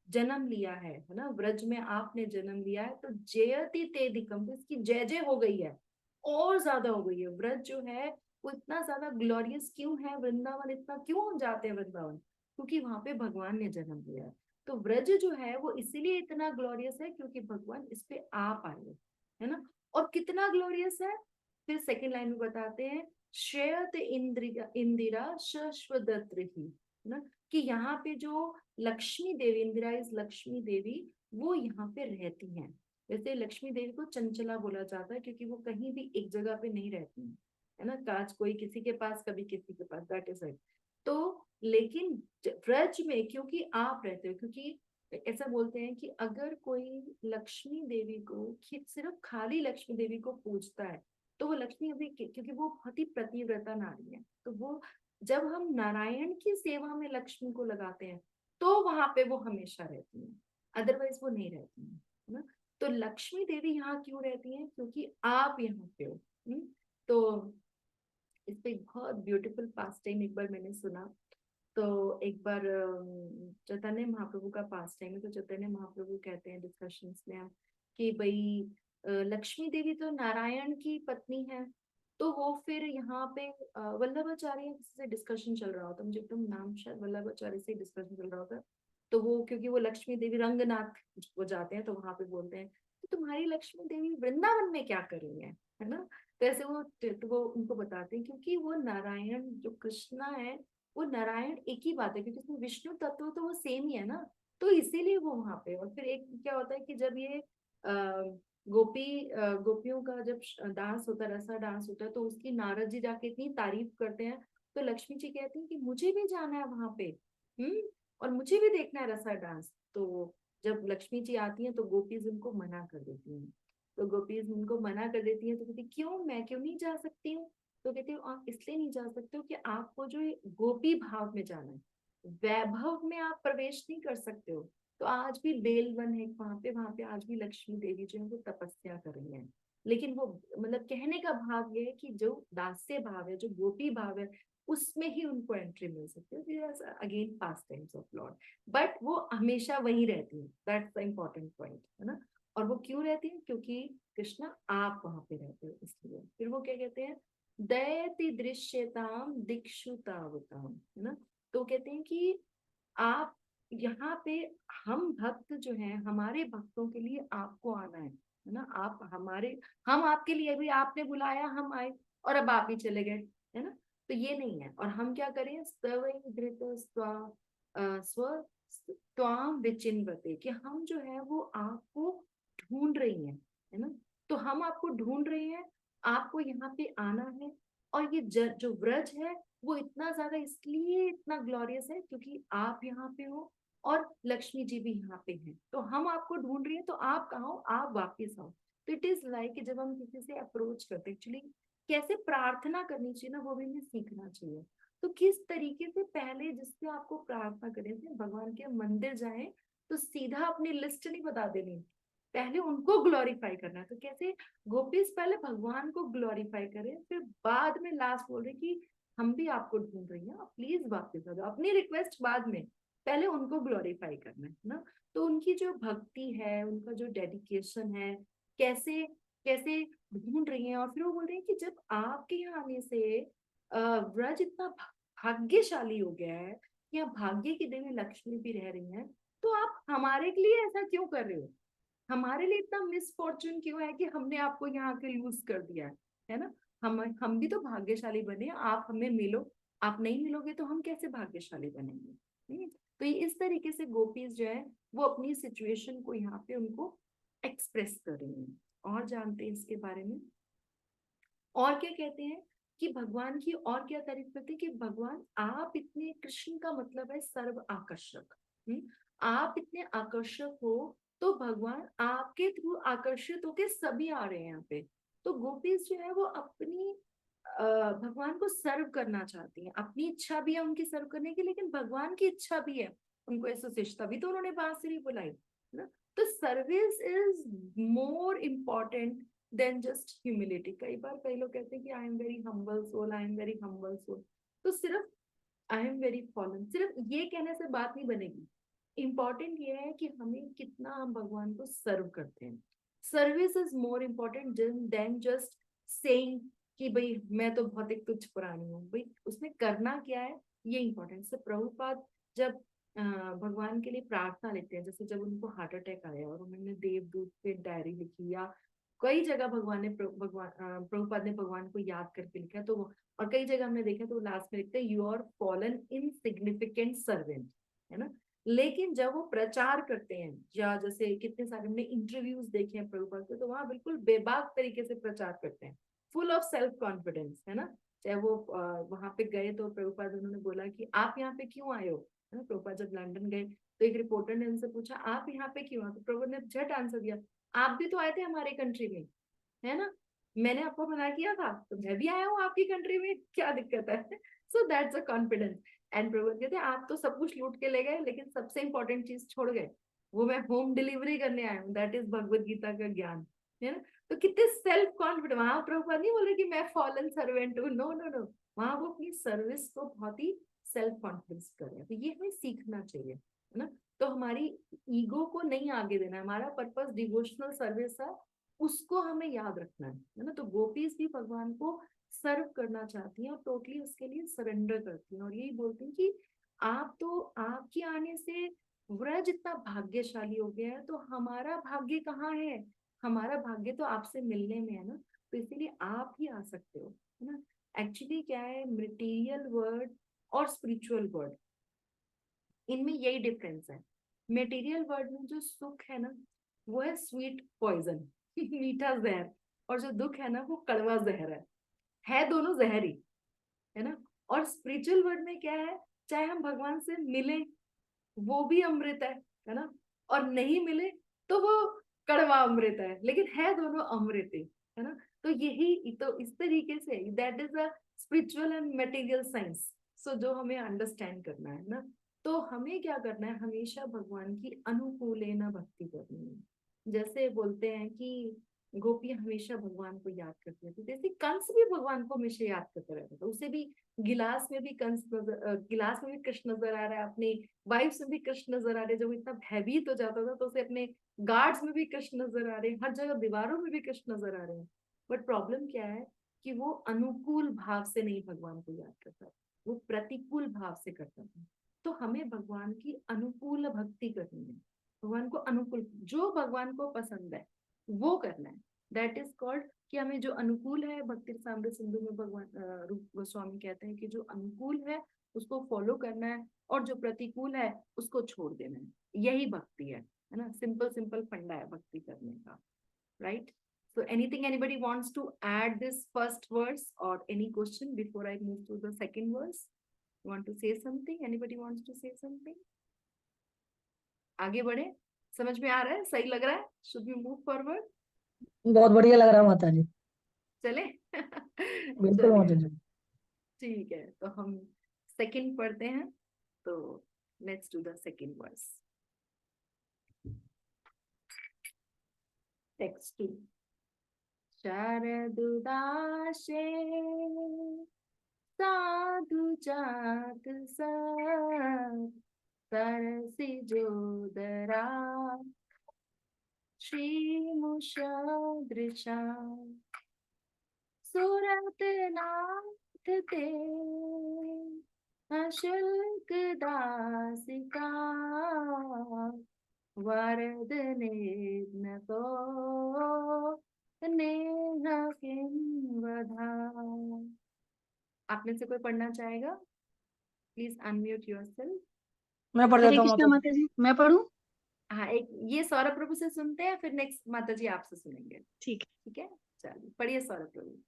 जन्म लिया है ना, व्रज में आपने जन्म लिया है, तो जयति ते दिकम, तो इसकी जय जय हो गई है, और ज्यादा हो गई है। व्रज जो है वो इतना ज्यादा ग्लोरियस क्यों है, वृंदावन इतना क्यों हम जाते हैं वृंदावन, क्योंकि वहां पे भगवान ने जन्म लिया है। तो व्रज जो है वो इसीलिए इतना ग्लोरियस है क्योंकि भगवान इस पे आप आए, है ना। और कितना ग्लोरियस है, फिर सेकेंड लाइन में बताते हैं श्रेयत इंदिरा शश्वदत्त ही, है ना, कि यहाँ पे जो लक्ष्मी देवी, इंदिरा इज लक्ष्मी देवी, वो यहाँ पे रहती हैं। वैसे लक्ष्मी देवी को चंचला बोला जाता है क्योंकि वो कहीं भी एक जगह पे नहीं रहती है ना, काज कोई किसी के पास कभी किसी के पास, दैट इज इट। तो लेकिन व्रज में क्योंकि आप रहते हो, क्योंकि ऐसा बोलते हैं कि अगर कोई लक्ष्मी देवी को सिर्फ खाली लक्ष्मी देवी को पूजता है तो वो लक्ष्मी अभी, क्योंकि वो बहुत ही पतिव्रता नारी है, तो वो जब हम नारायण की सेवा में लक्ष्मी को लगाते हैं तो वहां पे वो हमेशा रहती है, अदरवाइज वो नहीं रहती है ना। तो लक्ष्मी देवी यहाँ क्यों रहती हैं, क्योंकि आप यहाँ पे हो। तो इस पे एक बहुत ब्यूटीफुल पास टाइम एक बार मैंने सुना। तो एक बार चैतन्य महाप्रभु का पास टाइम है, तो चैतन्य महाप्रभु कहते हैं डिस्कशंस में कि भाई लक्ष्मी देवी तो नारायण की पत्नी है, तो वो फिर यहाँ पे वल्लभाचार्य किसी से डिस्कशन चल रहा होता, मुझे एकदम नाम शायद वल्लभाचार्य से डिस्कशन चल रहा होता। तो वो क्योंकि वो लक्ष्मी देवी रंगनाथ वो जाते हैं, तो वहां पे बोलते हैं तो तुम्हारी लक्ष्मी देवी वृंदावन में क्या कर रही है ना। तो ऐसे वो उनको बताते हैं क्योंकि वो नारायण जो कृष्णा है वो नारायण एक ही बात है, क्योंकि उसमें विष्णु तत्व तो वो सेम ही है ना, तो इसीलिए वो वहां पे। और फिर एक क्या होता है कि जब ये गोपियों का जब डांस होता है, रसा डांस होता है, तो उसकी नारद जी जाके इतनी तारीफ करते हैं, तो लक्ष्मी जी कहती हैं कि मुझे भी जाना है वहां पे, हम्म, और मुझे भी देखना है रसा डांस। तो जब लक्ष्मी जी आती हैं तो गोपीज उनको मना कर देती हैं, तो गोपीज उनको मना कर देती हैं, तो कहती क्यों, मैं क्यों नहीं जा सकती हूँ। तो कहते हो आप इसलिए नहीं जा सकते हो कि आपको जो गोपी भाव में जाना है, वैभव में आप प्रवेश नहीं कर सकते हो। तो आज भी बेलवन है वहां पे आज भी लक्ष्मी देवी जो है वो तपस्या कर रही है, लेकिन वो मतलब कहने का भाव ये है कि जो दास्य भाव है, जो गोपी भाव है, उसमें ही उनको एंट्री मिल सकती है, again pass times of Lord. But वो हमेशा वही रहती है, दैट्स द इम्पोर्टेंट पॉइंट, है ना। और वो क्यों रहती है, क्योंकि कृष्णा आप वहां पे रहते हो इसलिए। फिर वो क्या कहते हैं दयति दृश्यताम दिक्षु तावताम, है ना। तो कहते हैं कि आप यहाँ पे, हम भक्त जो हैं, हमारे भक्तों के लिए आपको आना है ना। आप हमारे, हम आपके लिए, अभी आपने बुलाया हम आए और अब आप ही चले गए, है ना। तो ये नहीं है। और हम क्या करें, स्व त्वाम विचिन्वते, कि हम जो है वो आपको ढूंढ रही हैं, है ना। तो हम आपको ढूंढ रहे हैं, आपको यहाँ पे आना है। और ये जो व्रज है वो इतना ज्यादा इसलिए इतना ग्लोरियस है क्योंकि आप यहाँ पे हो और लक्ष्मी जी भी यहाँ पे हैं, तो हम आपको ढूंढ रही हैं, तो आप कहाँ हो, आप वापिस आओ। तो इट इज लाइक जब हम किसी से अप्रोच करते हैं, एक्चुअली कैसे प्रार्थना करनी चाहिए ना, वो भी हमें सीखना चाहिए। तो किस तरीके से पहले जिससे आपको प्रार्थना करें थे, भगवान के मंदिर जाए तो सीधा अपनी लिस्ट नहीं बता देनी, पहले उनको ग्लोरीफाई करना है। तो कैसे गोपीज पहले भगवान को ग्लोरीफाई करें, फिर बाद में लास्ट बोल रहे कि हम भी आपको ढूंढ रही हैं, आप प्लीज वापस आ जाओ, अपनी रिक्वेस्ट बाद में, पहले उनको ग्लोरीफाई करना है ना। तो उनकी जो भक्ति है, उनका जो डेडिकेशन है, कैसे कैसे ढूंढ रही हैं। और फिर वो बोल रहे हैं कि जब आपके यहाँ आने से व्रज इतना भाग्यशाली हो गया है, या भाग्य की देवी लक्ष्मी भी रह रही हैं, तो आप हमारे लिए ऐसा क्यों कर रहे हो, हमारे लिए इतना मिसफॉर्चून क्यों है कि हमने आपको यहाँ के लूज कर दिया है ना। हम भी तो भाग्यशाली बने, आप हमें मिलो, आप नहीं मिलोगे तो हम कैसे भाग्यशाली बनेंगे। तो ये इस तरीके से गोपीज जो है वो अपनी सिचुएशन को यहाँ पे उनको एक्सप्रेस कर रही हैं। और जानते हैं इसके बारे में और क्या कहते हैं कि भगवान की और क्या तारीफ करते हैं कि भगवान आप इतने, कृष्ण का मतलब है सर्व आकर्षक, आप इतने आकर्षक हो तो भगवान आपके थ्रू आकर्षित होके सभी आ रहे हैं यहाँ पे। तो गोपीज जो है वो अपनी भगवान को सर्व करना चाहती हैं, अपनी इच्छा भी है उनकी सर्व करने की, लेकिन भगवान की इच्छा भी है उनको एसोसिएशन, तभी तो उन्होंने बांसुरी बुलाई है ना। तो service is more important than just humility. कई बार कई लोग कहते हैं कि I am very humble soul, I am very humble soul. तो सिर्फ आई एम वेरी फॉलन, सिर्फ ये कहने से बात नहीं बनेगी। इम्पॉर्टेंट ये है कि हमें कितना हम भगवान को सर्व करते हैं। Service is more important than just saying कि भाई मैं तो बहुत एक तुच्छ प्राणी हूँ। भाई उसमें करना क्या है ये इंपॉर्टेंट। से प्रभुपाद जब भगवान के लिए प्रार्थना लिखते हैं, जैसे जब उनको हार्ट अटैक आया और उन्होंने देवदूत पे डायरी लिखी, या कई जगह भगवान ने प्रभुपाद ने भगवान को याद करके लिखा, तो और कई जगह हमने देखा तो लास्ट में लिखते हैं you are fallen insignificant servant, है ना। लेकिन जब वो प्रचार करते हैं, या जैसे कितने सारे हमने इंटरव्यूज देखे हैं प्रभुपाद के, तो वहां बिल्कुल बेबाक तरीके से प्रचार करते हैं, फुल ऑफ सेल्फ कॉन्फिडेंस, है ना। चाहे वो वहां पे गए तो प्रभुपाद उन्होंने बोला कि आप यहाँ पे क्यों आए हो, है ना। प्रभुपाद जब लंदन गए तो एक रिपोर्टर ने उनसे पूछा आप यहाँ पे क्यों आए, तो प्रभु ने झट आंसर दिया, आप भी तो आए थे हमारे कंट्री में, है ना। मैंने आपको मना किया था तो मैं भी आया हूँ आपकी कंट्री में, क्या दिक्कत है। So that's a confidence. And Prabhu कहते हैं आप तो सब कुछ लूट के ले गए, लेकिन सबसे इंपॉर्टेंट चीज छोड़ गए, वो मैं होम डिलीवरी करने आया हूँ, दैट इज भगवत गीता का ज्ञान, है ना। तो कितने सेल्फ कॉन्फिडेंट, वहां प्रभुपाद नहीं बोल रहे कि मैं फॉलन सर्वेंट हूँ, नो नो नो। वहां वो अपनी सर्विस को बहुत ही सेल्फ कॉन्फिडेंस कर रहे हैं। तो ये हमें सीखना चाहिए, है ना। तो हमारी ईगो को नहीं आगे देना, हमारा पर्पस डिवोशनल सर्विस है, उसको हमें याद रखना है ना। तो गोपीज भी भगवान को सर्व करना चाहती हैं और टोटली उसके लिए सरेंडर करती हैं, और यही बोलती हैं कि आप तो, आपके आने से व्रज इतना भाग्यशाली हो गया है, तो हमारा भाग्य कहाँ है, हमारा भाग्य तो आपसे मिलने में है ना। तो इसीलिए आप ही आ सकते हो, है ना। एक्चुअली क्या है, मटेरियल वर्ड और स्पिरिचुअल वर्ड, इनमें यही डिफरेंस है। मटेरियल वर्ल्ड में जो सुख है ना वो है स्वीट पॉइजन, मीठा जहर, और जो दुख है ना वो कड़वा जहर है दोनों जहर ही, है ना। और स्पिरिचुअल वर्ल्ड में क्या है, चाहे हम भगवान से मिले वो भी अमृत है ना, और नहीं मिले तो वो कड़वा अमृत है, लेकिन है दोनों अमृत ही, है ना। तो यही तो इस तरीके से that is a spiritual and material science. So जो हमें अंडरस्टैंड करना है ना, तो हमें क्या करना है, हमेशा भगवान की अनुकूलेना भक्ति करनी है। जैसे बोलते हैं कि गोपियां हमेशा भगवान को याद करती थी, जैसे कंस भी भगवान को हमेशा याद करता रहता था, उसे भी गिलास में भी कंस नजर, गिलास में भी कृष्ण नजर आ रहा है, अपने वाइफ में भी कृष्ण नजर आ रहे, जब इतना भयभीत हो जाता था तो उसे अपने गार्ड्स में भी कृष्ण नजर आ रहे हैं, हर जगह दीवारों में भी कृष्ण नजर आ रहे हैं। बट प्रॉब्लम क्या है कि वो अनुकूल भाव से नहीं भगवान को याद करता, वो प्रतिकूल भाव से करता था। तो हमें भगवान की अनुकूल भक्ति करनी है, भगवान को अनुकूल, जो भगवान को पसंद है वो करना है। दैट इज कॉल्ड कि हमें जो अनुकूल है, भक्ति साम्राज्य सिंधु में भगवान रूप गोस्वामी कहते हैं कि जो अनुकूल है उसको फॉलो करना है, और जो प्रतिकूल है उसको छोड़ देना है। यही भक्ति है ना। सिंपल सिंपल फंडा है भक्ति करने का, right. So anything anybody wants to add this first verse, or any question before I move to the second verse? You want to say something? Anybody wants to say something? आगे बढ़े, समझ में आ रहा है, सही लग रहा है? Should we move forward? बहुत बढ़िया लग रहा है माता जी। चले। बिल्कुल माता चलिए जी। ठीक है, तो हम सेकंड पढ़ते हैं। तो let's do the second verse. Text 2। शारदुदाशे साधु जात सब, तरसी जोदरा श्रीमुषदृशा, सुरत नाथ ते अशुल्क दासिका, वरद ने तो नेहा किम वधा। आप में से कोई पढ़ना चाहेगा? Please unmute yourself. मैं पढ़ हरे देता हूँ कृष्णा माता माता जी, मैं पढ़ूं? हाँ, एक ये सौरभ प्रभु से सुनते हैं, फिर नेक्स्ट माता जी आपसे सुनेंगे। ठीक ठीक है, चलिए पढ़िए सौरभ प्रभु। जी।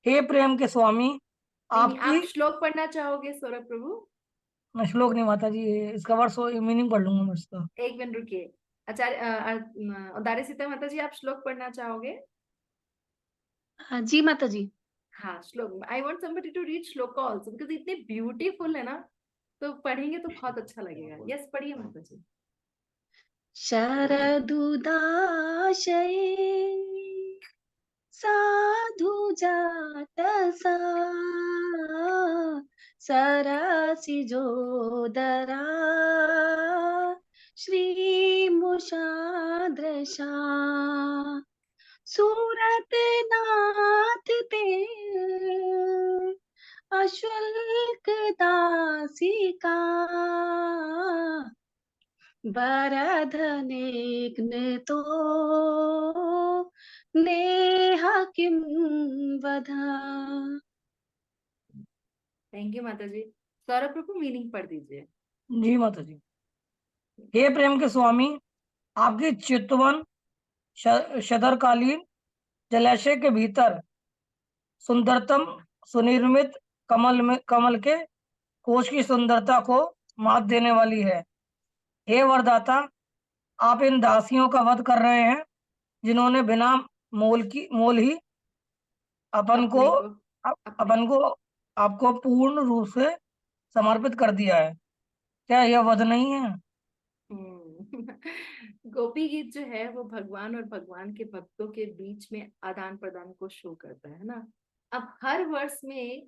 हे प्रेम के स्वामी, नहीं, आपकी आप श्लोक पढ़ना चाहोगे सौरभ प्रभु? मैं श्लोक नहीं माता जी, इसका वर्ष मीनिंग पढ़ लूंगा मैं इसका। एक मिनट रुकिए। आचार्य उदारी सीता माता जी, आप श्लोक पढ़ना चाहोगे? हाँ जी माता जी। हाँ, श्लोक। I want somebody to read श्लोक आल्सो बिकॉज इतने ब्यूटीफुल है ना, तो पढ़ेंगे तो बहुत अच्छा लगेगा। यस, पढ़िए माता जी। शरदुदाशये साधुजातसा सरसिजोदरा श्रीमुषादृशा सूरतनाथ ते अशुल्क दासिका वरधनेग्न नेहा किं वधा। थैंक यू माता जी। सौरभ प्रभु, मीनिंग पढ़ दीजिए। जी माता जी। हे प्रेम के स्वामी, आपकी चितवन शदरकालीन जलाशय के भीतर सुंदरतम सुनिर्मित कमल के कोश की सुंदरता को मात देने वाली है। हे वरदाता, आप इन दासियों का वध कर रहे हैं जिन्होंने बिना मोल ही अपन को अपने को अपन को आपको पूर्ण रूप से समर्पित कर दिया है। क्या यह वध नहीं है? गोपी गीत जो है वो भगवान और भगवान के भक्तों के बीच में आदान प्रदान को शो करता है ना। अब हर वर्ष में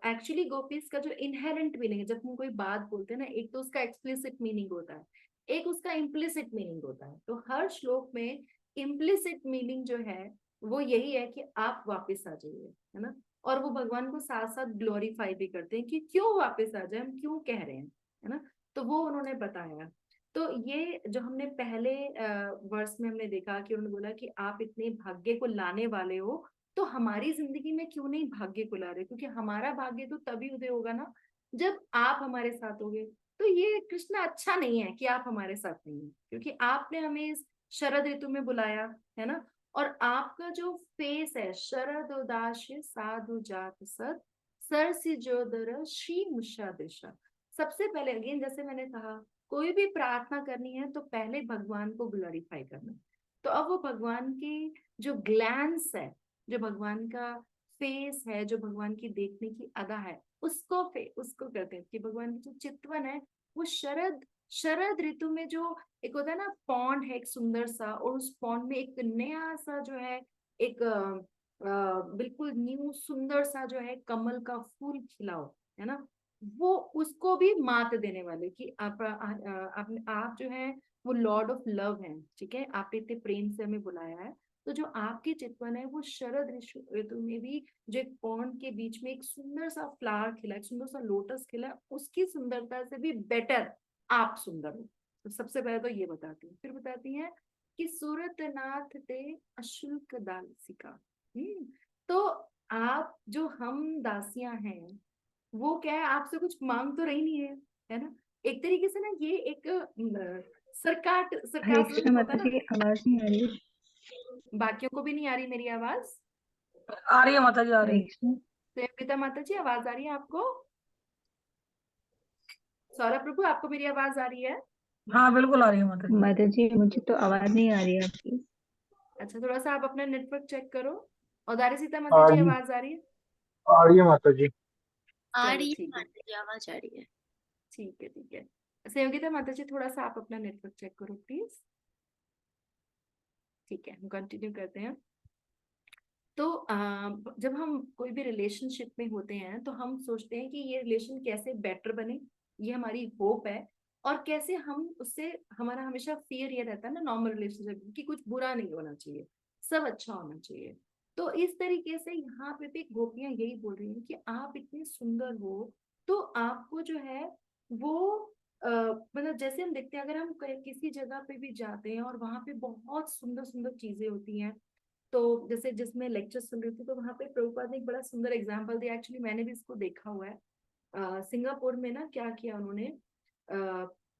एक्चुअली गोपीज का जो इनहेरेंट मीनिंग है, जब हम कोई बात बोलते हैं ना, एक तो उसका एक्सप्लिसिट मीनिंग होता है, एक उसका इम्प्लिसिट मीनिंग होता है। तो हर श्लोक में इम्प्लिसिट मीनिंग जो है वो यही है कि आप वापस आ जाइए, है ना। और वो भगवान को साथ साथ ग्लोरीफाई भी करते हैं कि क्यों वापस आ जाए, हम क्यों कह रहे हैं, है ना। तो वो उन्होंने बताया। तो ये जो हमने पहले वर्ष में हमने देखा कि उन्होंने बोला कि आप इतने भाग्य को लाने वाले हो, तो हमारी जिंदगी में क्यों नहीं भाग्य को ला रहे, क्योंकि हमारा भाग्य तो तभी उदय होगा ना जब आप हमारे साथ होगे। तो ये कृष्ण अच्छा नहीं है कि आप हमारे साथ नहीं है, क्योंकि आपने हमें इस शरद ऋतु में बुलाया, है ना। और आपका जो फेस है, शरद उदास साधु जात सत सर सिजोदर श्री मुषा दिशा। सबसे पहले अगेन जैसे मैंने कहा, कोई भी प्रार्थना करनी है तो पहले भगवान को ग्लोरीफाई करना। तो अब वो भगवान की जो ग्लैंस है, जो भगवान का फेस है, जो भगवान की देखने की अदा है, उसको कहते हैं कि भगवान की जो चितवन है वो शरद ऋतु में जो एक होता है ना पॉन्ड है एक सुंदर सा, और उस पॉन्ड में एक नया सा जो है एक बिल्कुल न्यू सुंदर सा जो है कमल का फूल खिला हो, है ना। वो उसको भी मात देने वाले कि आप जो है वो लॉर्ड ऑफ लव हैं, ठीक है। आपने इतने प्रेम से हमें बुलाया है, तो जो आपकी चितवन है वो शरद ऋतु में भी जो एक पॉन्ड के बीच में एक सुंदर सा फ्लावर खिला, एक सुंदर सा लोटस खिला, उसकी सुंदरता से भी बेटर आप सुंदर हो। तो सबसे पहले तो ये बताती है, फिर बताती है कि सूरतनाथ ते अशुल्क दासिका। तो आप जो हम दासियां हैं वो क्या है, आपसे कुछ मांग तो रही नहीं है ना। एक तरीके से ना ये एक हरे सरकाजम कृष्ण होता माता है ना। जी, आवाज नहीं आ रही। बाकियों को भी नहीं आ रही मेरी आवाज? आ रही है माता जी, आ रही हरे है। कृष्ण। तो गीता माता जी, आवाज आ रही है आपको? सौरभ प्रभु, आपको मेरी आवाज आ रही है? हाँ बिल्कुल आ रही है माता जी। माता जी, मुझे तो आवाज नहीं आ रही है आपकी। अच्छा, थोड़ा सा आप अपना नेटवर्क चेक करो। और दारी सीता माता आ जी, रही आवाज आ रही है? आ रही है माता जी। आ चलो रही है ठीक है, माता जी, आवाज आ रही है। ठीक है, ठीक है। सहयोगिता माता जी, थोड़ा सा आप अपना नेटवर्क चेक करो प्लीज। ठीक है, हम कंटिन्यू करते हैं। तो जब हम कोई भी रिलेशनशिप में होते हैं तो हम सोचते हैं कि ये रिलेशन कैसे बेटर बने, ये हमारी होप है। और कैसे हम उससे, हमारा हमेशा फियर ये रहता है ना नॉर्मल रिलेशनशिप कि कुछ बुरा नहीं होना चाहिए, सब अच्छा होना चाहिए। तो इस तरीके से यहाँ पे भी गोपियां यही बोल रही हैं कि आप इतने सुंदर हो, तो आपको जो है वो मतलब जैसे हम देखते हैं, अगर हम किसी जगह पे भी जाते हैं और वहां पे बहुत सुंदर सुंदर चीजें होती हैं, तो जैसे जिसमें लेक्चर सुन रही थी तो वहां पे प्रभुपाद ने एक बड़ा सुंदर एग्जांपल दिया। एक्चुअली मैंने भी इसको देखा हुआ है। सिंगापुर में ना क्या किया उन्होंने,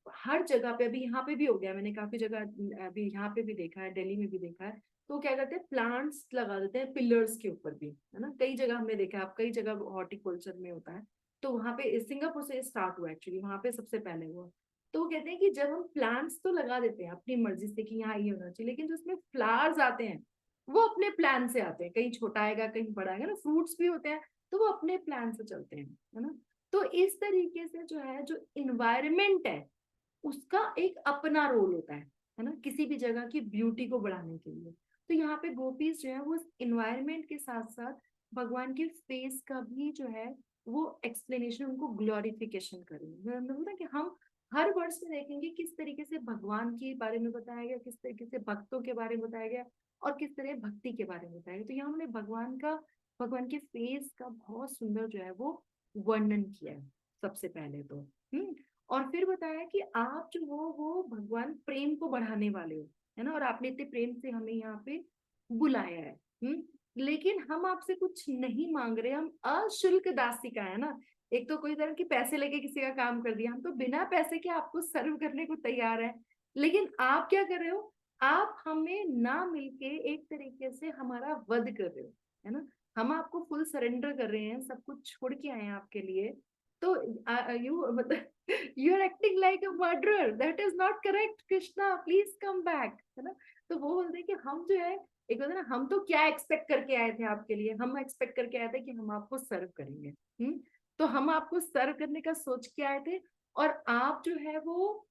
हर जगह पे, अभी यहाँ पे भी हो गया, मैंने काफी जगह अभी यहाँ पे भी देखा है, दिल्ली में भी देखा है। तो क्या करते हैं, प्लांट्स लगा देते हैं पिलर्स के ऊपर भी, है ना। कई जगह हमने देखा है, आप कई जगह हॉर्टिकल्चर में होता है। तो वहां पे सिंगापुर से स्टार्ट हुआ, एक्चुअली वहां पे सबसे पहले हुआ। तो वो कहते हैं कि जब हम प्लांट्स तो लगा देते हैं अपनी मर्जी से कि यहाँ ये होना चाहिए, लेकिन जो उसमें फ्लावर्स आते हैं वो अपने प्लान से आते हैं, कहीं छोटा आएगा कहीं बड़ा आएगा ना, फ्रूट्स भी होते हैं तो वो अपने प्लान से चलते हैं, है ना। तो इस तरीके से जो है, जो इन्वायरमेंट है उसका एक अपना रोल होता है ना, किसी भी जगह की ब्यूटी को बढ़ाने के लिए। तो यहाँ पे गोपीज जो है वो इन्वायरमेंट के साथ साथ भगवान के फेस का भी जो है वो एक्सप्लेनेशन, उनको ग्लोरिफिकेशन करेंगे। मतलब कि हम हर वर्ष में देखेंगे किस तरीके से भगवान के बारे में बताया गया, किस तरीके से भक्तों के बारे में बताया गया, और किस तरह भक्ति के बारे में बताया गया। तो यहाँ हमने भगवान के फेस का बहुत सुंदर जो है वो वर्णन किया है सबसे पहले तो। और फिर बताया कि आप जो हो वो भगवान प्रेम को बढ़ाने वाले हो, है ना, और आपने इतने प्रेम से हमें यहाँ पे बुलाया है। लेकिन हम आपसे कुछ नहीं मांग रहे, हम अशुल्क दासिका है ना। एक तो कोई तरह की पैसे लेके किसी का काम कर दिया, हम तो बिना पैसे के आपको सर्व करने को तैयार है। लेकिन आप क्या कर रहे हो, आप हमें ना मिलके एक तरीके से हमारा वध कर रहे हो, है ना। हम आपको फुल सरेंडर कर रहे हैं, सब कुछ छोड़ के आए हैं आपके लिए। तो यू मतलब you are acting like a murderer, that is not correct, Krishna please come back, है ना। तो वो बोलते हैं कि हम जो है, एक होता है ना, हम तो क्या एक्सपेक्ट करके आए थे आपके लिए, हम एक्सपेक्ट करके आए थे कि हम आपको सर्व करेंगे। तो हम आपको सर्व करने का सोच के आए थे, और आप जो है वो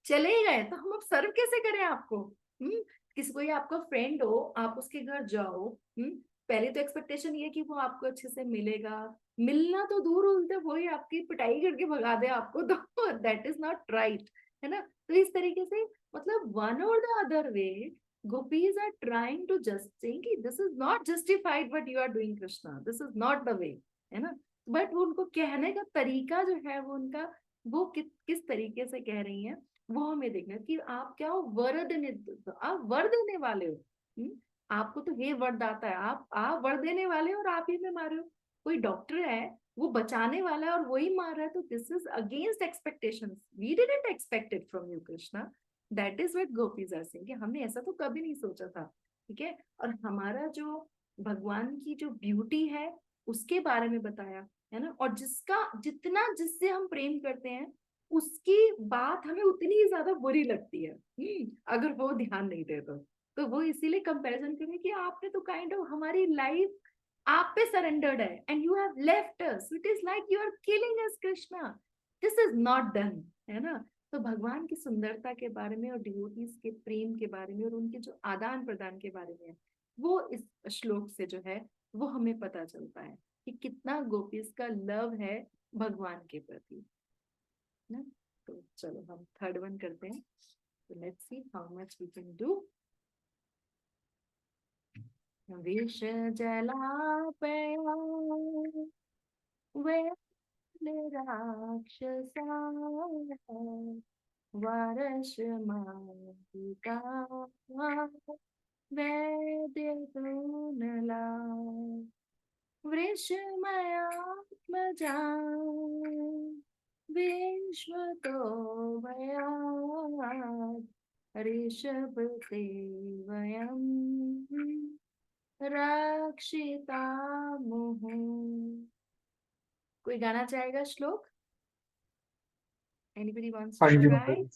चले ही गए, तो हम अब सर्व कैसे करें आपको। किसी कोई आपका फ्रेंड हो, आप उसके घर जाओ, पहले तो एक्सपेक्टेशन ये कि वो आपको अच्छे से मिलेगा, मिलना तो दूर उल्टे वही आपकी पिटाई करके भगा दे आपको, तो दैट इज नॉट राइट, है ना। तो इस तरीके से मतलब वन और the other way gopis are trying to just saying कि this is not justified what you are doing Krishna, this is not the way, है ना। बट वो उनको कहने का तरीका जो है वो उनका, वो किस तरीके से कह रही हैं वो हमें देखना कि आप क्या हो, वर देने, आप वर देने वाले हो। आपको तो हे वरदाता है, आप वर देने वाले हो और आप ही में मारे हो। कोई डॉक्टर है वो बचाने वाला है और वही मार रहा है, तो this is against expectations, we didn't expect it from you Krishna. That is what gopis are saying कि हमने ऐसा तो कभी नहीं सोचा था, ठीक है। और हमारा जो भगवान की जो ब्यूटी है उसके बारे में बताया, है ना। और जिसका जितना जिससे हम प्रेम करते हैं उसकी बात हमें उतनी ही ज्यादा बुरी लगती है, अगर वो ध्यान नहीं दे तो वो इसीलिए कंपैरिजन करें कि आपने तो काइंड ऑफ हमारी लाइफ आप पे सरेंडर्ड है, and you have left us, it is like you are killing us Krishna, this is not done, है ना। तो भगवान की सुंदरता के बारे में और डिवोटीज के प्रेम के बारे में और उनके जो आदान प्रदान के बारे में वो इस श्लोक से जो है वो हमें पता चलता है कि कितना गोपीज का लव है भगवान के प्रति ना। तो चलो हम थर्ड वन करते हैं, तो let's see how much we can do. विष जलापया राक्षसा वारश मालिका वैद्य तूनला वृषमयात्मजा विश्वतो भयात् ऋषभ ते वयम् रक्षिता मुहुः। कोई गाना चाहेगा श्लोक? Anybody wants हाँ to जी try? माता जी। हाँ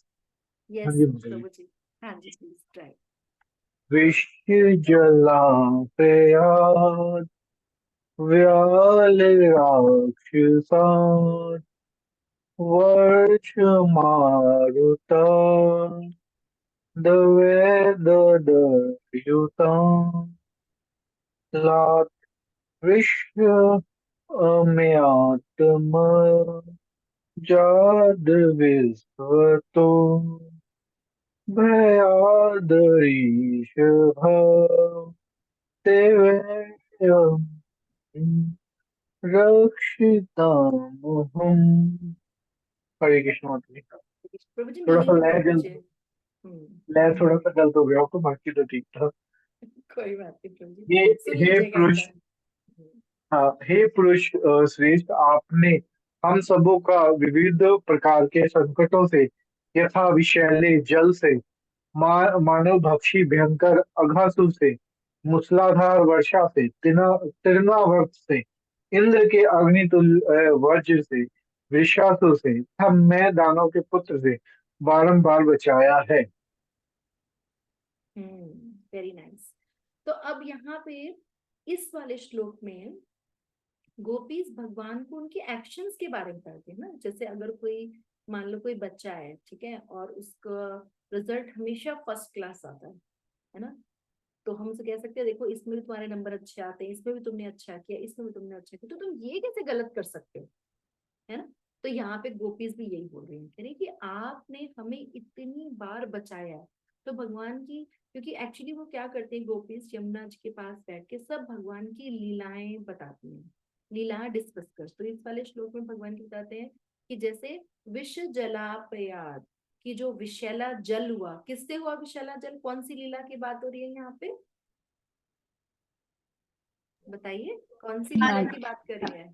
Yes, जी माता जी। प्रभु जी। हाँ जी, please try. विष जलापयात् व्याल राक्षसान् वर्षमारुता दवेदयुतां लात् वृष्य अम्यात्म जादविस्वतो भयादरीशभ तेषां रक्षितामहम्। हरे कृष्ण माता जी। प्रभु जी थोड़ा मीनिंग सा भी बोल दीजिए। लय थोड़ा सा गलत हो गया हो, तो बाकी तो ठीक था। कोई बात नहीं प्रभु जी, ये सुन हे लीजिएगा एक पुरुष, बार। हाँ हे पुरुष श्रेष्ठ, आपने हम सबों का विविध प्रकार के संकटों से, यथा विषैले जल से, मानव भक्षी भयंकर अघासुर से, मूसलाधार वर्षा से, तृणावर्त से, इंद्र के अग्नितुल्य वज्र से, वृषासुर से तथा मैं दानव के पुत्र से बारंबार बचाया है। Very nice. तो अब यहाँ पे इस वाले श्लोक में गोपीज भगवान को उनके एक्शंस के बारे में बताते हैं ना। जैसे अगर कोई मान लो कोई बच्चा है, ठीक है, और उसका रिजल्ट हमेशा फर्स्ट क्लास आता है ना, तो हम उसे कह सकते हैं देखो इसमें भी तुम्हारे नंबर अच्छे आते हैं, इसमें भी तुमने अच्छा किया, इसमें भी तुमने अच्छा किया, तो तुम ये कैसे गलत कर सकते हो, है ना। तो यहाँ पे गोपीज भी यही बोल रही हैं, कह रही कि आपने हमें इतनी बार बचाया है। तो भगवान की, क्योंकि एक्चुअली वो क्या करते हैं गोपीज, यमुना जी के पास बैठ के सब भगवान की लीलाएं बताती हैं, लीला डिस्कस कर। तो इस वाले श्लोक में भगवान की बताते हैं कि जैसे विष जलापयाद, कि जो विषैला जल हुआ, किससे हुआ विषैला जल, कौन सी लीला की बात हो रही है यहाँ पे, बताइए कौन सी लीला नाग की बात कर रही है।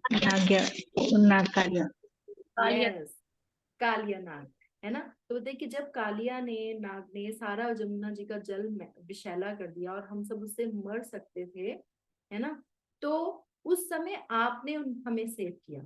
नाग कालिया। यस, कालिया नाग, है ना। तो बताइए कि जब कालिया ने, नाग ने सारा जमुना जी का जल विषैला कर दिया और हम सब उससे मर सकते थे, है ना, तो उस समय आपने हमें सेव किया।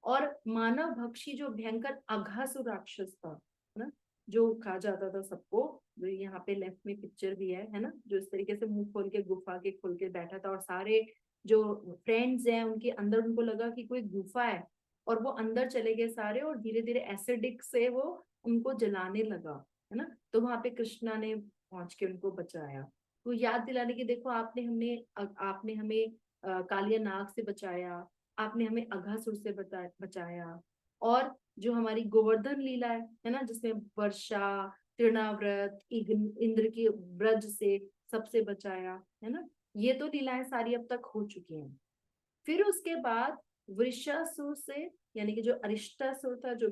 और मानव भक्षी जो भयंकर अघासुर राक्षस था, है ना, जो खा जाता था सबको, यहाँ पे लेफ्ट में पिक्चर भी है ना, जो इस तरीके से मुंह खोल के, गुफा के खोल के बैठा था, और सारे जो फ्रेंड्स हैं उनके अंदर उनको लगा कि कोई गुफा है, और वो अंदर चले गए सारे, और धीरे धीरे एसिडिक से वो उनको जलाने लगा, है ना। तो वहां पे कृष्णा ने पहुंच के उनको बचाया। तो याद दिलाने की देखो, आपने हमें कालिया नाग से बचाया, आपने हमें अघासुर से बचाया, और जो हमारी गोवर्धन लीला है ना, जिसमें वर्षा, तृणाव्रत, इंद्र की ब्रज से सबसे बचाया, है ना। ये तो लीलाएं सारी अब तक हो चुकी हैं। फिर उसके बाद वृषासुर से, यानी कि जो अरिष्टासुर था, जो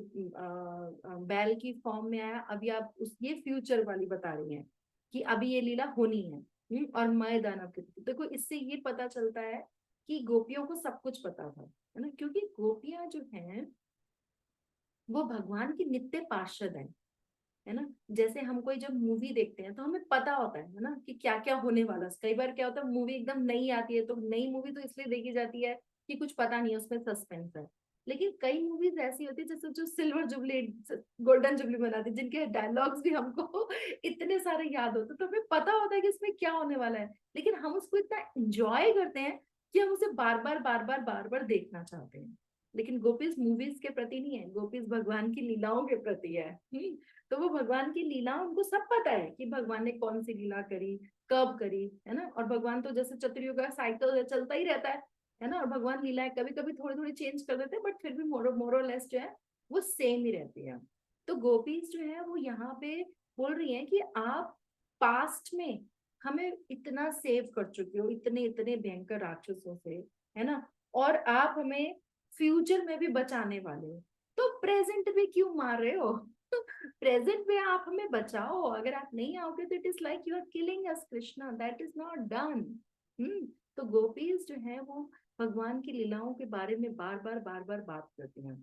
बैल की फॉर्म में आया, अभी आप उस ये फ्यूचर वाली बता रही हैं कि अभी ये लीला होनी है। और मैं दानव के प्रति, देखो इससे ये पता चलता है कि गोपियों को सब कुछ पता था, है ना, क्योंकि गोपियां जो हैं वो भगवान की नित्य पार्षद है ना। जैसे हम कोई जब मूवी देखते हैं तो हमें पता होता है ना, कि क्या क्या होने वाला है। कई बार क्या होता है, मूवी एकदम नई आती है, तो नई मूवी तो इसलिए देखी जाती है कि कुछ पता नहीं है, उसमें सस्पेंस है। लेकिन कई मूवीज ऐसी होती है, जैसे जो सिल्वर जुबली, गोल्डन जुबली बनाती है, जिनके डायलॉग्स भी हमको इतने सारे याद होते हैं, तो हमें पता होता है कि इसमें क्या होने वाला है, लेकिन हम उसको इतना एंजॉय करते हैं कि हम उसे बार बार बार बार बार बार देखना चाहते हैं। लेकिन गोपीज मूवीज के प्रति नहीं है, गोपीज भगवान की लीलाओं के प्रति है। तो वो भगवान की लीला, उनको सब पता है कि भगवान ने कौन सी लीला करी, कब करी, है ना। और भगवान तो जैसे चतुर्युग का साइकिल चलता ही रहता है ना। और भगवान लीलाएं कभी कभी थोड़ी थोड़ी चेंज कर देते हैं, बट फिर भी मोरलेस जो है वो सेम ही रहती है। तो गोपीज जो है वो यहाँ पे बोल रही है कि आप पास्ट में हमें इतना सेव कर चुके हो, इतने इतने भयंकर राक्षसों से, है ना, और आप हमें फ्यूचर में भी बचाने वाले हो, तो प्रेजेंट में क्यों मार रहे हो। प्रेजेंट में आप हमें बचाओ, अगर आप नहीं आओगे तो it is like you are killing us Krishna, that is not done. तो गोपीज जो है वो भगवान की लीलाओं के बारे में बार बार बात करती हैं।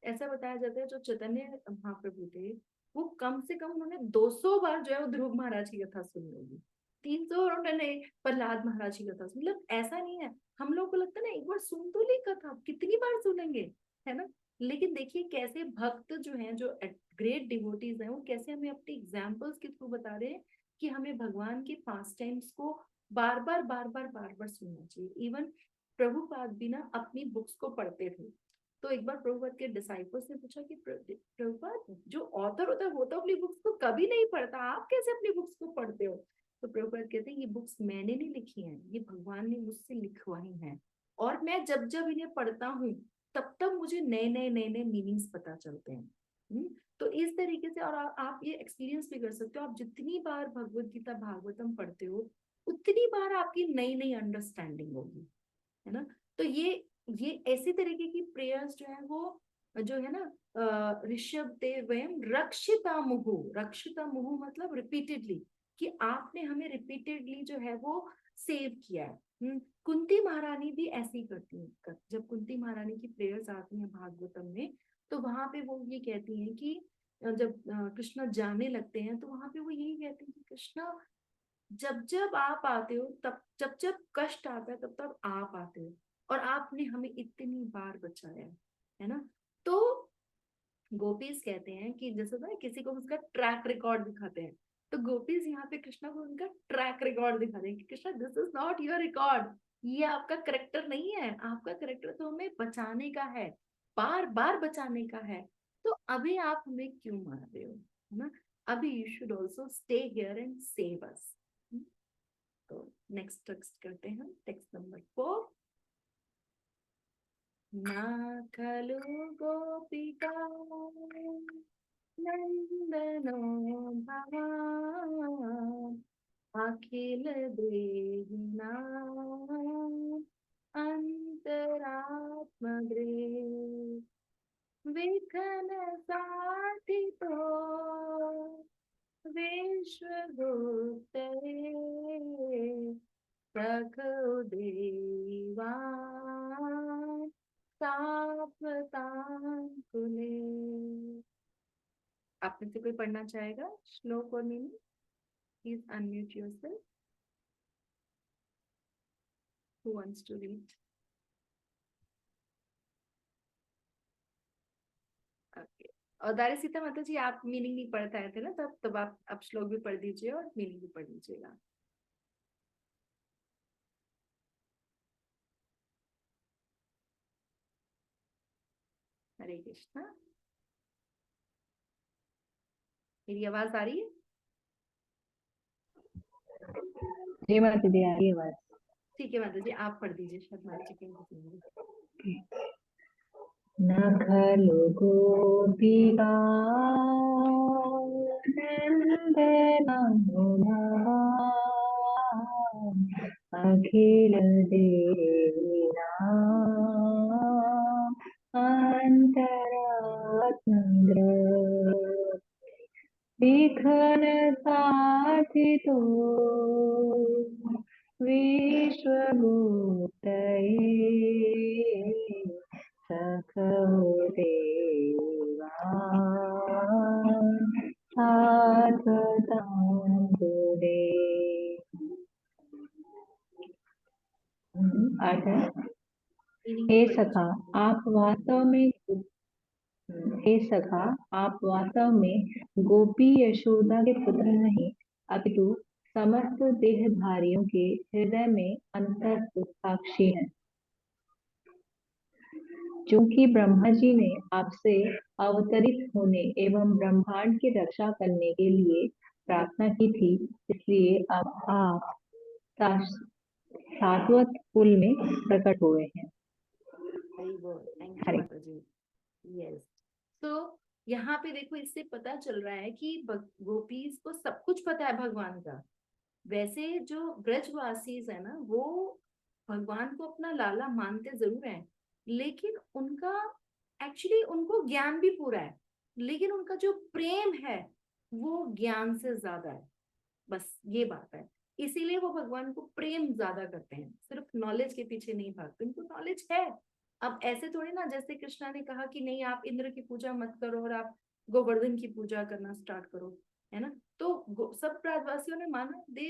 ऐसा बताया जाता है जो चैतन्य महाप्रभु थे, वो कम से कम उन्होंने 200 बार जो है वो ध्रुव महाराज की कथा सुनी होगी, 300 और उन्होंने प्रहलाद महाराज की कथा सुनी। मतलब ऐसा नहीं है, हम लोग को लगता है ना एक बार सुन तो ली कथा, कितनी बार सुनेंगे, है ना। लेकिन देखिए कैसे भक्त जो हैं, जो ग्रेट डिवोटीज हैं, वो कैसे हमें अपने एग्जाम्पल्स के थ्रू बता रहे हैं कि हमें भगवान के पास टाइम्स को बार बार सुनना चाहिए। इवन प्रभुपाद भी ना अपनी बुक्स को पढ़ते थे। तो एक बार प्रभुपाद के डिसाइपल्स ने पूछा कि प्रभुपाद, जो ऑथर होता है वो तो अपनी बुक्स को कभी नहीं पढ़ता, आप कैसे अपनी बुक्स को पढ़ते हो। तो प्रभुपाद कहते हैं ये बुक्स मैंने नहीं लिखी हैं, ये भगवान ने मुझसे लिखवाई हैं, और मैं जब जब इन्हें पढ़ता हूँ तब तब मुझे नए नए नए नए मीनिंग्स पता चलते हैं। तो इस तरीके से, और आप ये एक्सपीरियंस भी कर सकते हो, आप जितनी बार भगवत गीता भागवतम पढ़ते हो उतनी बार आपकी नई नई अंडरस्टैंडिंग होगी, है ना। तो ये ऐसी तरीके की प्रेयर्स जो है वो, जो है ना, ऋषभ देव वयम रक्षिता मुहु मतलब रिपीटेडली, कि आपने हमें रिपीटेडली जो है वो सेव किया है। कुंती महारानी भी ऐसे ही करती हैं। जब कुंती महारानी की प्रेयर्स आती हैं भागवतम में, तो वहां पे वो ये कहती हैं कि जब कृष्णा जाने लगते हैं, तो वहां पे वो यही कहते हैं कि कृष्णा, जब जब आप आते हो, तब जब जब कष्ट आता है तब तब आप आते हो, और आपने हमें इतनी बार बचाया है ना। तो गोपीज कहते हैं कि जैसे ना किसी को उसका ट्रैक रिकॉर्ड दिखाते हैं, तो गोपीज यहाँ पे कृष्णा को उनका ट्रैक रिकॉर्ड दिखाते हैं कि Krishna this is not your record, ये आपका करेक्टर नहीं है, आपका करेक्टर तो हमें बचाने का है, बार बार बचाने का है, तो अभी आप हमें क्यों मार रहे हो, है ना, अभी you should also stay here and save us. तो नेक्स्ट टेक्स्ट करते हैं, टेक्स्ट नंबर 4। ना खलु गोपिका नंदनो भवान अखिल देहिना अंतरात्म विघ्न साधितो विश्वगुप्त प्रखो देवान सावतांकुले। आप में से कोई पढ़ना चाहेगा श्लोक और meaning? Please unmute yourself. Who wants to read? Okay. और दारी सीता माता जी, आप मीनिंग नहीं पढ़ पाए थे ना, तब आप श्लोक भी पढ़ दीजिए और मीनिंग भी पढ़ दीजिएगा। हरे कृष्णा। मेरी आवाज आ रही है? जी माता जी आ रही है आवाज। ठीक है माता जी, आप पढ़ दीजिए, शायद माता जी कहीं। न खलु गोपिका नन्दनो भवान् अखिल देहिनां अन्तरात्मन्द्र विघ्न साधितो विश्वभूतये सखो देवान् सात्वतांकुले। अर्थ है, हे सखा आप वास्तव में गोपी यशोदा के पुत्र नहीं, अपितु समस्त देहधारियों के हृदय में अंतस्थ साक्षी हैं। चूंकि ब्रह्मा जी ने आपसे अवतरित होने एवं ब्रह्मांड की रक्षा करने के लिए प्रार्थना की थी, इसलिए अब आप शाश्वत कुल में प्रकट हुए हैं। थैंक यू माता जी। यस, तो यहाँ पे देखो, इससे पता चल रहा है कि गोपीज को सब कुछ पता है भगवान का। वैसे जो ब्रजवासीज है ना, वो भगवान को अपना लाला मानते जरूर हैं, लेकिन उनका एक्चुअली उनको ज्ञान भी पूरा है, लेकिन उनका जो प्रेम है वो ज्ञान से ज्यादा है, बस ये बात है। इसीलिए वो भगवान को प्रेम ज्यादा करते हैं, सिर्फ नॉलेज के पीछे नहीं भागते, उनको नॉलेज है। अब ऐसे थोड़ी ना, जैसे कृष्णा ने कहा कि नहीं आप इंद्र की पूजा मत करो और आप गोवर्धन की पूजा करना स्टार्ट करो, है ना, तो सब ब्रजवासियों ने माना, they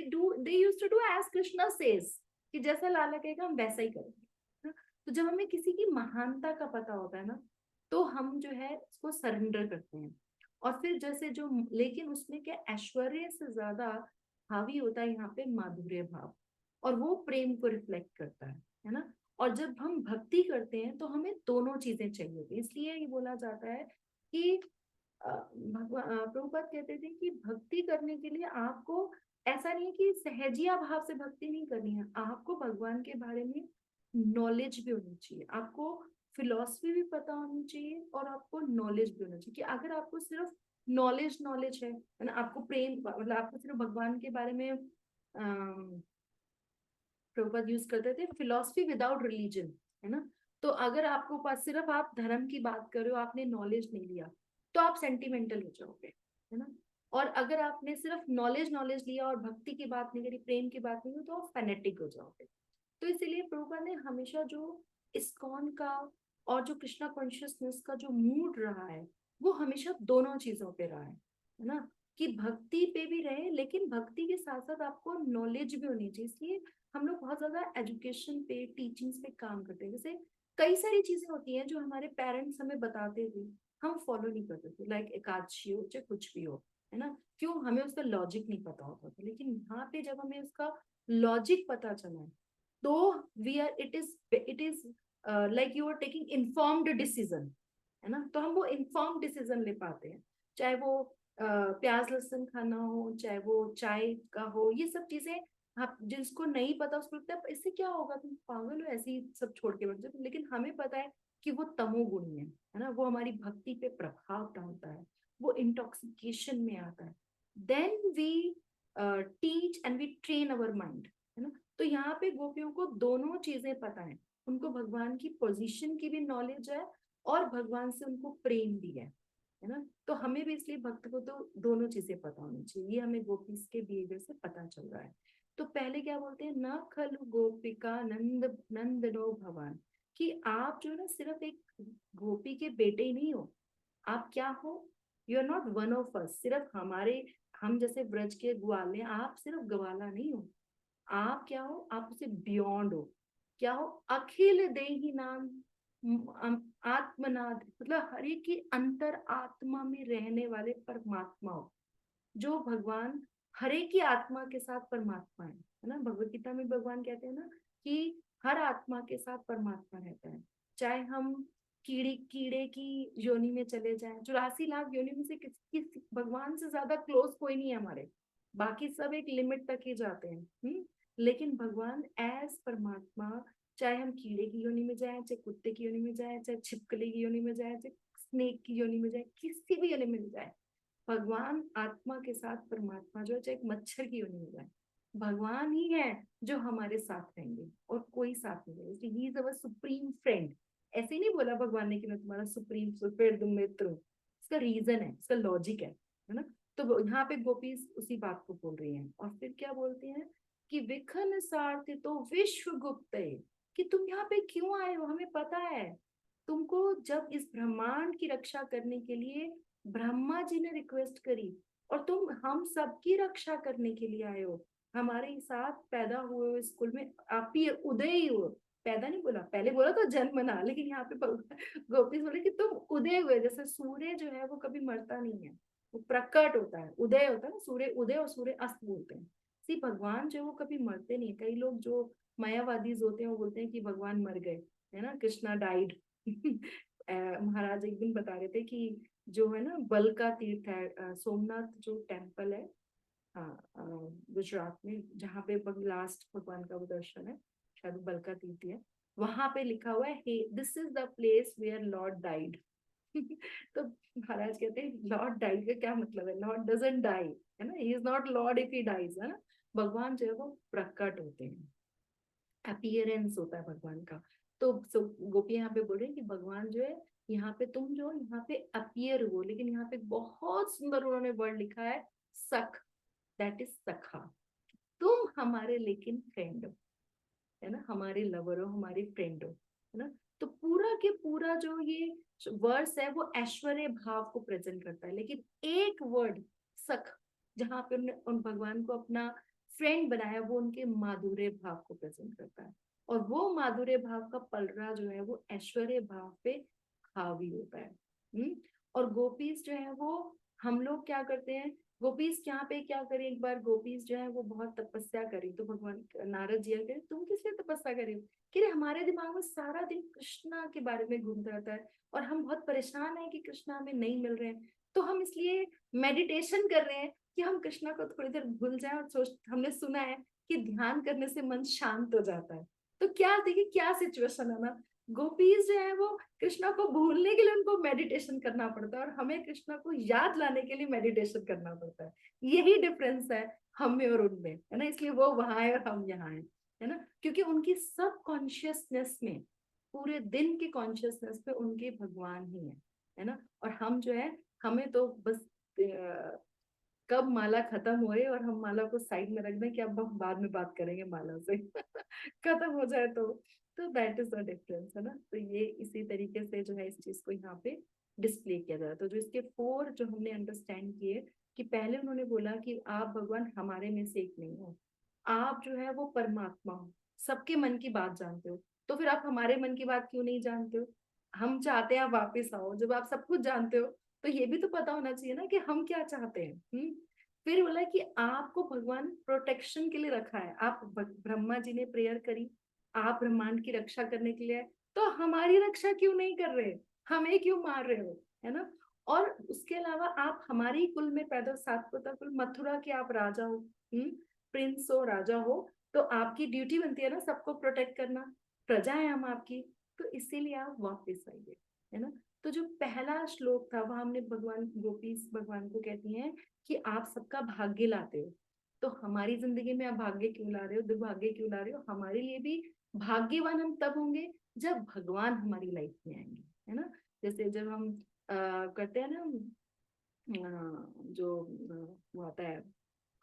used to do as Krishna says, कि जैसा लाला कहेगा हम वैसा ही करेंगे, है ना? तो जब हमें किसी की महानता का पता होता है ना, तो हम जो है उसको सरेंडर करते हैं। और फिर जैसे जो, लेकिन उसमें क्या ऐश्वर्य से ज्यादा हावी होता है यहाँ पे माधुर्य भाव, और वो प्रेम को रिफ्लेक्ट करता है ना। और जब हम भक्ति करते हैं तो हमें दोनों चीजें चाहिए होती है, इसलिए ये बोला जाता है कि प्रभुपाद कहते थे कि भक्ति करने के लिए आपको ऐसा नहीं है कि सहजिया भाव से भक्ति नहीं करनी है, आपको भगवान के बारे में नॉलेज भी होनी चाहिए, आपको फिलॉसफी भी पता होनी चाहिए, और आपको नॉलेज भी होना चाहिए। कि अगर आपको सिर्फ नॉलेज है ना, आपको प्रेम, मतलब आपको सिर्फ भगवान के बारे में प्रभुपाद यूज करते थे फिलॉसफी विदाउट रिलीजन, है ना, तो अगर आपको पास सिर्फ आप धर्म की बात कर रहे हो, आपने नॉलेज नहीं लिया, तो आप सेंटिमेंटल हो जाओगे, है ना। और अगर आपने सिर्फ नॉलेज लिया और भक्ति की बात नहीं करी, प्रेम की बात नहीं की, तो आप फेनेटिक हो जाओगे। तो इसीलिए प्रभुपाद ने हमेशा जो इस्कॉन का और जो कृष्णा कॉन्शियसनेस का जो मूड रहा है, वो हमेशा दोनों चीजों पे रहा है ना, कि भक्ति पे भी रहे, लेकिन भक्ति के साथ साथ आपको नॉलेज भी होनी चाहिए। इसलिए हम लोग बहुत ज्यादा एजुकेशन पे, टीचिंग्स पे काम करते हैं। जैसे कई सारी चीजें होती हैं जो हमारे पेरेंट्स हमें बताते थे, हम फॉलो नहीं करते थे, लाइक एकादशी हो चाहे कुछ भी हो, है ना, क्यों, हमें उसका लॉजिक नहीं पता होता था। लेकिन यहाँ पे जब हमें उसका लॉजिक पता चला है, तो we are it is like you are taking informed decision, है ना, तो हम वो इन्फॉर्म्ड डिसीजन ले पाते हैं। चाहे वो प्याज लहसुन खाना हो, चाहे वो चाय का हो, ये सब चीजें आप जिसको नहीं पता उसको लगता है इससे क्या होगा, तुम पागल हो, ऐसे ही सब छोड़ के बैठ जाओ। लेकिन हमें पता है कि वो तमोगुणी है ना, वो हमारी भक्ति पे प्रभाव डालता है, वो इंटॉक्सिकेशन में आता है। Then we teach and we train our mind, है ना। तो यहाँ पे गोपियों को दोनों चीजें पता है, उनको भगवान की पोजीशन की भी नॉलेज है और भगवान से उनको प्रेम भी है ना। तो हमें भी इसलिए भक्त को तो दोनों चीजें पता होनी चाहिए, ये हमें गोपीज के बिहेवियर से पता चल रहा है। तो पहले क्या बोलते हैं, न खलु गोपिका नंद नंदनो भगवान, कि आप जो है ना सिर्फ एक गोपी के बेटे ही नहीं हो, आप क्या हो, you are not one of us, सिर्फ हमारे, हम जैसे ब्रज के ग्वाले, आप सिर्फ ग्वाला नहीं हो, आप क्या हो, आप उसे बियॉन्ड हो, क्या हो, अखिल देही नाम आत्मनाद, मतलब हर एक की अंतर आत्मा में रहने वाले परमात्मा हो, जो भगवान हर एक की आत्मा के साथ परमात्मा है ना। भगवत गीता में भगवान कहते हैं ना कि हर आत्मा के साथ परमात्मा रहता है, चाहे हम कीड़े की योनि में चले जाएं, 84 लाख योनि में से किस भगवान से ज्यादा क्लोज कोई नहीं है हमारे, बाकी सब एक लिमिट तक ही जाते हैं। लेकिन भगवान एज परमात्मा, चाहे हम कीड़े की योनि में जाए, चाहे कुत्ते की योनि में जाए, चाहे छिपकली की योनि में जाए, चाहे स्नेक की योनि में जाए, किसी भी योनि में जाए, भगवान आत्मा के साथ परमात्मा जो है, चाहे एक मच्छर की योनि में जाए, भगवान ही है जो हमारे साथ रहेंगे और कोई साथ नहीं रहेगा। He is our supreme friend. ऐसे नहीं बोला भगवान ने कि मैं तुम्हारा सुप्रीम सुपर मित्र हूँ, इसका रीजन है, इसका लॉजिक है ना। तो यहाँ पे गोपीज उसी बात को बोल रही हैं। और फिर क्या बोलते हैं कि विखन सारथि तो विश्व गुप्त, कि तुम यहाँ पे क्यों आए हो, हमें पता है तुमको जब इस ब्रह्मांड की रक्षा करने के लिए ब्रह्मा जी ने रिक्वेस्ट करी, और तुम हम सबकी रक्षा करने के लिए आए हो, हमारे साथ पैदा हुए हो स्कूल में, आप ही उदय ही हो, पैदा नहीं बोला, पहले बोला तो जन्मना, लेकिन यहाँ पे गोपी बोले कि तुम उदय हुए, जैसे सूर्य जो है वो कभी मरता नहीं है, वो प्रकट होता है, उदय होता है ना, सूर्य उदय और सूर्य अस्त बोलते हैं। सी भगवान जो वो कभी मरते नहीं। कई लोग जो मायावादी होते हैं वो बोलते हैं कि भगवान मर गए, है ना, कृष्णा डाइड। महाराज एक दिन बता रहे थे कि जो है ना बल का तीर्थ है, सोमनाथ जो टेम्पल है, गुजरात में, जहाँ पे लास्ट भगवान का वो दर्शन है, शायद बल का तीर्थ है, वहां पे लिखा हुआ है this is the place where lord died. तो महाराज कहते हैं लॉर्ड डाइड का क्या मतलब है, लॉर्ड डजंट डाई, है ना, he is not lord if he dies, है ना। भगवान जो है वो प्रकट होते हैं, अपीयरेंस होता है भगवान का। तो गोपी यहाँ पे बोल रहे हैं कि भगवान जो है यहाँ पे, तुम जो यहाँ पे अपीयर हो, लेकिन यहाँ पे बहुत सुंदर उन्होंने वर्ड लिखा है सख, दैट इज सखा, तुम हमारे लेकिन फ्रेंड हो, है ना, हमारे लवर हो, हमारे फ्रेंड हो, है ना। तो पूरा के पूरा जो ये वर्ड्स है वो ऐश्वर्य भाव को प्रेजेंट करता है, लेकिन एक वर्ड सख, जहाँ पे उन्होंने उन भगवान को अपना फ्रेंड बनाया, वो उनके माधुर्य भाव को प्रेजेंट करता है। और वो माधुर्य भाव का पलड़ा जो है वो ऐश्वर्य भाव पे हावी होता है। और गोपीज जो है वो, हम लोग क्या करते हैं, गोपीज यहाँ पे क्या करें, एक बार गोपीज जो है वो बहुत तपस्या करी, तो भगवान नारद जी कहे तुम किस लिए तपस्या करी हो, कि हमारे दिमाग में सारा दिन कृष्णा के बारे में घूमता रहता है और हम बहुत परेशान हैं कि कृष्णा हमें नहीं मिल रहे हैं, तो हम इसलिए मेडिटेशन कर रहे हैं कि हम कृष्णा को थोड़ी देर भूल जाए। और सोच, हमने सुना है कि ध्यान करने से मन शांत हो जाता है। तो क्या देखिए क्या सिचुएशन है ना, गोपीज जो है वो कृष्णा को भूलने के लिए उनको मेडिटेशन करना पड़ता है, और हमें कृष्णा को याद लाने के लिए मेडिटेशन करना पड़ता है। यही डिफरेंस है हम में और उनमें, है ना। इसलिए वो वहां है और हम यहाँ हैं, है ना, क्योंकि उनकी सब कॉन्शियसनेस में, पूरे दिन की कॉन्शियसनेस पे उनके भगवान ही है ना। और हम जो है, हमें तो बस कब माला खत्म होए और हम माला को साइड में रख दें कि अब हम बाद में बात करेंगे माला से खत्म हो जाए तो दैट इज द डिफरेंस, है ना। तो ये इसी तरीके से जो है इस चीज को यहाँ पे डिस्प्ले किया जाता है। तो जो इसके 4 जो हमने अंडरस्टैंड किए, कि पहले उन्होंने बोला कि आप भगवान हमारे में से एक नहीं हो, आप जो है वो परमात्मा हो, सबके मन की बात जानते हो, तो फिर आप हमारे मन की बात क्यों नहीं जानते हो? हम चाहते हैं आप वापस आओ। जब आप सब कुछ जानते हो तो ये भी तो पता होना चाहिए ना कि हम क्या चाहते हैं। फिर बोला कि आपको भगवान प्रोटेक्शन के लिए रखा है। आप ब्रह्मा जी ने प्रेयर करी, आप ब्रह्मांड की रक्षा करने के लिए आए, तो हमारी रक्षा क्यों नहीं कर रहे? हमें क्यों मार रहे हो, है ना? और उसके अलावा आप हमारे ही कुल में पैदा, सात पुत्र कुल, मथुरा के आप राजा हो, प्रिंस हो, राजा हो, तो आपकी ड्यूटी बनती है ना सबको प्रोटेक्ट करना। प्रजा है हम आपकी, तो इसीलिए आप वापस आइए, है ना? तो जो पहला श्लोक था वहां हमने भगवान गोपी भगवान को कहती हैं कि आप सबका भाग्य लाते हो। तो हमारी जिंदगी में आप भाग्य क्यों ला रहे हो, दुर्भाग्य क्यों ला रहे हो? हमारे लिए भी भाग्यवान हम तब होंगे जब भगवान हमारी लाइफ में आएंगे, है ना? जैसे जब हम करते हैं ना, जो वो आता है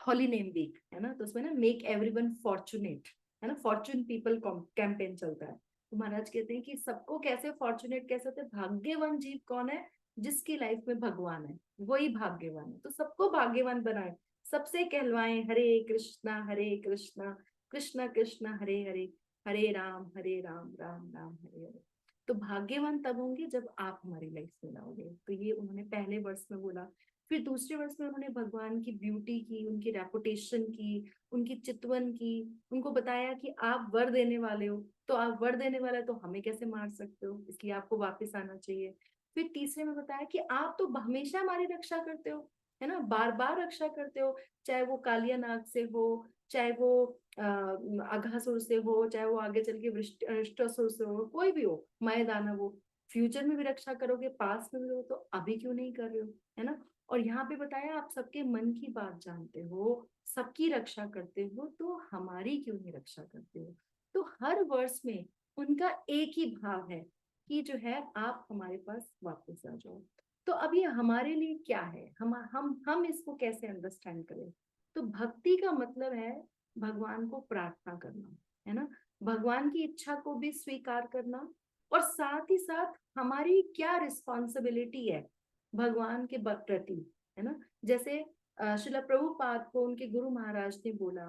हॉली नेम वीक, है ना, तो उसमें ना मेक एवरीवन फॉर्चुनेट, है ना, फॉर्चून पीपल कैंपेन चलता है। तो महाराज कहते हैं कि सबको कैसे फॉर्चुनेट कैसे होते हैं? भाग्यवान जीव कौन है? जिसकी लाइफ में भगवान है, वही भाग्यवान है। तो सबको भाग्यवान बनाए, सबसे कहलवाएं हरे कृष्णा कृष्ण कृष्ण हरे हरे, हरे राम राम राम हरे हरे। तो भाग्यवान तब होंगे जब आप हमारी लाइफ में लाओगे। तो ये उन्होंने पहले वर्ष में बोला। फिर दूसरे वर्ष में उन्होंने भगवान की ब्यूटी की, उनकी रेपुटेशन की, उनकी चितवन की, उनको बताया कि आप वर देने वाले हो, तो आप वर देने वाले तो हमें कैसे मार सकते हो, इसलिए आपको वापस आना चाहिए। फिर तीसरे में बताया कि आप तो हमेशा हमारी रक्षा करते हो, है ना, बार बार रक्षा करते हो, चाहे वो कालिया नाग से हो, चाहे वो अघासुर से हो, चाहे वो आगे चल के वृष्टासुर से हो, कोई भी हो, माय दानव हो, फ्यूचर में भी रक्षा करोगे, पास में भी हो, तो अभी क्यों नहीं कर रहे हो, है ना? और यहाँ पे बताया आप सबके मन की बात जानते हो, सबकी रक्षा करते हो, तो हमारी क्यों नहीं रक्षा करते हो? तो हर वर्ष में उनका एक ही भाव है कि जो है आप हमारे पास वापस आ जाओ। तो अब ये हमारे लिए क्या है, हम इसको कैसे अंडरस्टैंड करें? तो भक्ति का मतलब है भगवान को प्रार्थना करना, है ना, भगवान की इच्छा को भी स्वीकार करना, और साथ ही साथ हमारी क्या रिस्पॉन्सिबिलिटी है भगवान के प्रति, है ना? जैसे श्रील प्रभुपाद को उनके गुरु महाराज ने बोला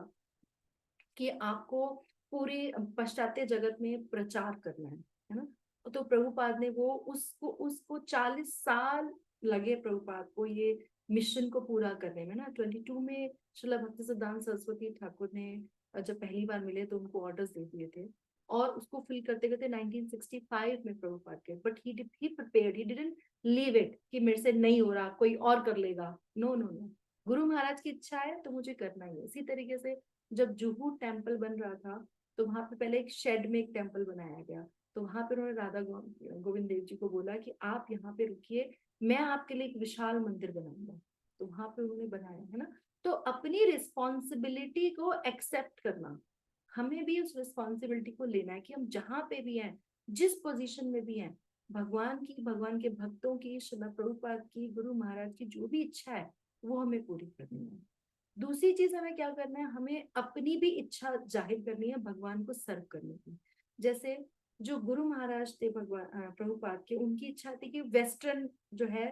कि आपको पूरे पाश्चात्य जगत में प्रचार करना है ना? तो प्रभुपाद ने वो उसको उसको 40 साल लगे प्रभुपाद को ये मिशन को पूरा करने में ना। 22 में श्रील भक्ति सिद्धांत सरस्वती ठाकुर ने जब पहली बार मिले तो उनको ऑर्डर्स दे दिए थे, और उसको फिल करते करते 1965 में प्रभुपाद के, but he prepared, he didn't leave it कि मेरे से नहीं हो रहा, कोई और कर लेगा। No no no, Guru Maharaj की इच्छा है तो मुझे करना ही है। इसी तरीके से जब जुहू टेम्पल बन रहा था तो वहां पे पहले एक शेड में एक टेम्पल बनाया गया, तो वहां पे उन्होंने राधा गोविंद देव जी को बोला कि आप यहाँ पे रुकिए, मैं आपके लिए एक विशाल मंदिर बनाऊंगा। तो वहां पे उन्होंने बनाया, है ना? तो अपनी रिस्पॉन्सिबिलिटी को एक्सेप्ट करना, हमें भी उस रिस्पॉन्सिबिलिटी को लेना है कि हम जहां पे भी हैं, जिस पोजीशन में भी हैं, भगवान की, भगवान के भक्तों की, श्रील प्रभुपाद की, गुरु महाराज की जो भी इच्छा है वो हमें पूरी करनी है। दूसरी चीज हमें क्या करना है, हमें अपनी भी इच्छा जाहिर करनी है भगवान को सर्व करने की। जैसे जो गुरु महाराज थे भगवान प्रभुपाद के, उनकी इच्छा थी कि वेस्टर्न जो है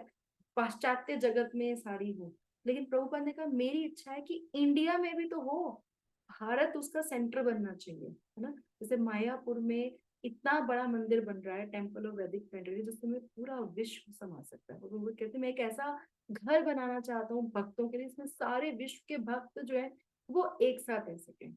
पाश्चात्य जगत में सारी हो, लेकिन प्रभुपाद ने कहा मेरी इच्छा है कि इंडिया में भी तो हो, भारत उसका सेंटर बनना चाहिए, है ना? जैसे मायापुर में इतना बड़ा मंदिर बन रहा है, टेम्पल ऑफ वैदिक मेडिटेशन, जिसमें पूरा विश्व समा सकता है। वो कहते हैं मैं एक ऐसा घर बनाना चाहता हूँ भक्तों के लिए, इसमें सारे विश्व के भक्त जो है वो एक साथ रह सके।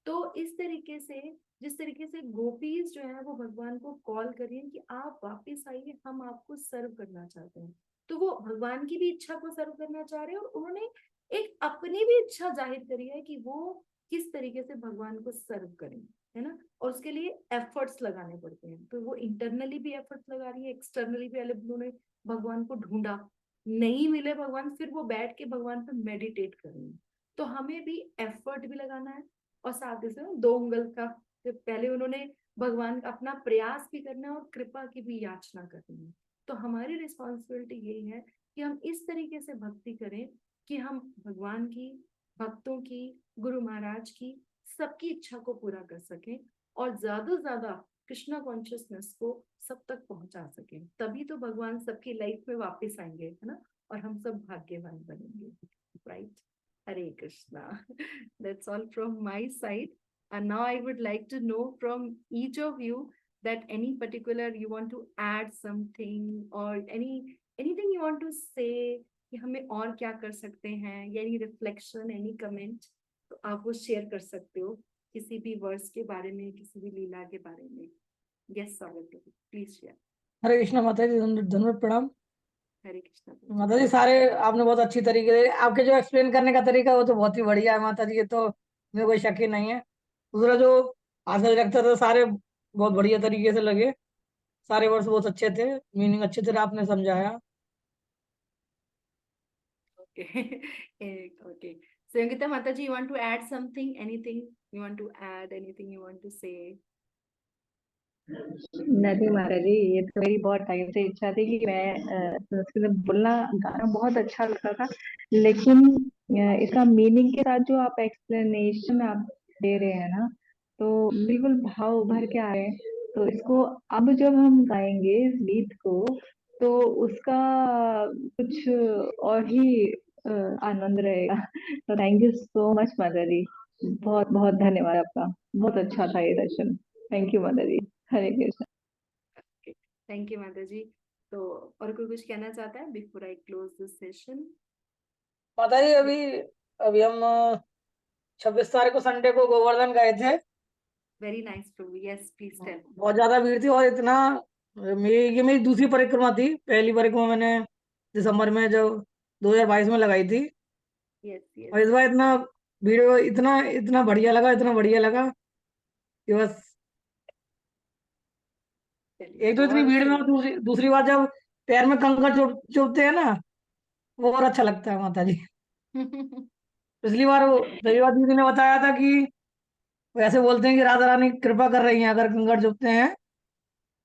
तो इस तरीके से, जिस तरीके से गोपीज जो है वो भगवान को कॉल करिए कि आप वापस आइए, हम आपको सर्व करना चाहते हैं, तो वो भगवान की भी इच्छा को सर्व करना चाह रहे हैं, और उन्होंने एक अपनी भी इच्छा जाहिर करी है कि वो किस तरीके से भगवान को सर्व करें, है ना? और उसके लिए एफर्ट्स लगाने पड़ते हैं, तो वो इंटरनली भी एफर्ट्स लगा रही है, एक्सटर्नली भी। उन्होंने भगवान को ढूंढा, नहीं मिले भगवान, फिर वो बैठ के भगवान पर मेडिटेट कर रही है। तो हमें भी एफर्ट भी लगाना है, और साथ ही साथ 2 उंगल का, पहले उन्होंने भगवान का अपना प्रयास भी करना है और कृपा की भी याचना करनी है। तो हमारी रिस्पॉन्सिबिलिटी यही है कि हम इस तरीके से भक्ति करें कि हम भगवान की, भक्तों की, गुरु महाराज की, सबकी इच्छा को पूरा कर सकें, और ज्यादा से ज्यादा कृष्णा कॉन्शियसनेस को सब तक पहुंचा सकें। तभी तो भगवान सबकी लाइफ में वापस आएंगे, है ना, और हम सब भाग्यवान बनेंगे, right? Hare Krishna. That's all from my side. And now I would like to know from each of you that any particular you want to add something or anything you want to say कि हमें और क्या कर सकते हैं या any reflection, any comment, तो आप वो शेयर कर सकते हो किसी भी वर्स के बारे में, किसी भी लीला के बारे में. Yes, स्वागत है, प्लीज शेयर. हरे कृष्णा माता जी, धन्यवाद, प्रणाम हरे कृष्णा. माता जी। सारे आपने बहुत अच्छी तरीके से, आपके जो एक्सप्लेन करने का तरीका है वो तो बहुत ही बढ़िया है माता जी, ये तो मेरे कोई शक ही नहीं है। दूसरा जो आशा रखता था, सारे बहुत बढ़िया तरीके से लगे, सारे वर्ड्स बहुत अच्छे थे, मीनिंग अच्छे तरह आपने समझाया। Okay. Okay. So, Yogita Mataji, you want to add something? Anything you want to add? Anything you want to say? नहीं माता जी, ये तो मेरी बहुत टाइम से इच्छा थी कि मैं संस्कृत में बोलना, गाना बहुत अच्छा लगता था, लेकिन इसका मीनिंग के साथ जो आप एक्सप्लेनेशन आप दे रहे हैं ना, तो बिल्कुल भाव उभर के आ रहे हैं। तो इसको अब जब हम गाएंगे इस गीत को, तो उसका कुछ और ही आनंद रहेगा। तो थैंक यू सो मच माता जी, बहुत बहुत धन्यवाद आपका, बहुत अच्छा था ये सेशन। थैंक यू माता जी। हरे Krishna. Okay. Thank you, Mataji. तो और कोई कुछ कहना चाहता है before I close this session? माता जी, अभी हम 26 तारीख को संडे को गोवर्धन गए थे। Very nice, Prabhu. Yes, please tell. बहुत ज्यादा भीड़ थी और इतना, ये मेरी दूसरी परिक्रमा थी। पहली परिक्रमा मैंने दिसंबर में जो 2022 में लगाई थी, Yes, yes. और इस बार इतना भीड़, इतना इतना बढ़िया लगा, इतना बढ़िया लगा कि बस। चलिए, एक तो इतनी बहुत भीड़ में, अच्छी और दूसरी बात जब पैर में कंकड़ चुभते हैं ना, वो और अच्छा लगता है माता जी। बात. पिछली बार दीदी ने बताया था कि वैसे बोलते हैं कि राधा रानी कृपा कर रही हैं अगर कंकड़ चुभते हैं,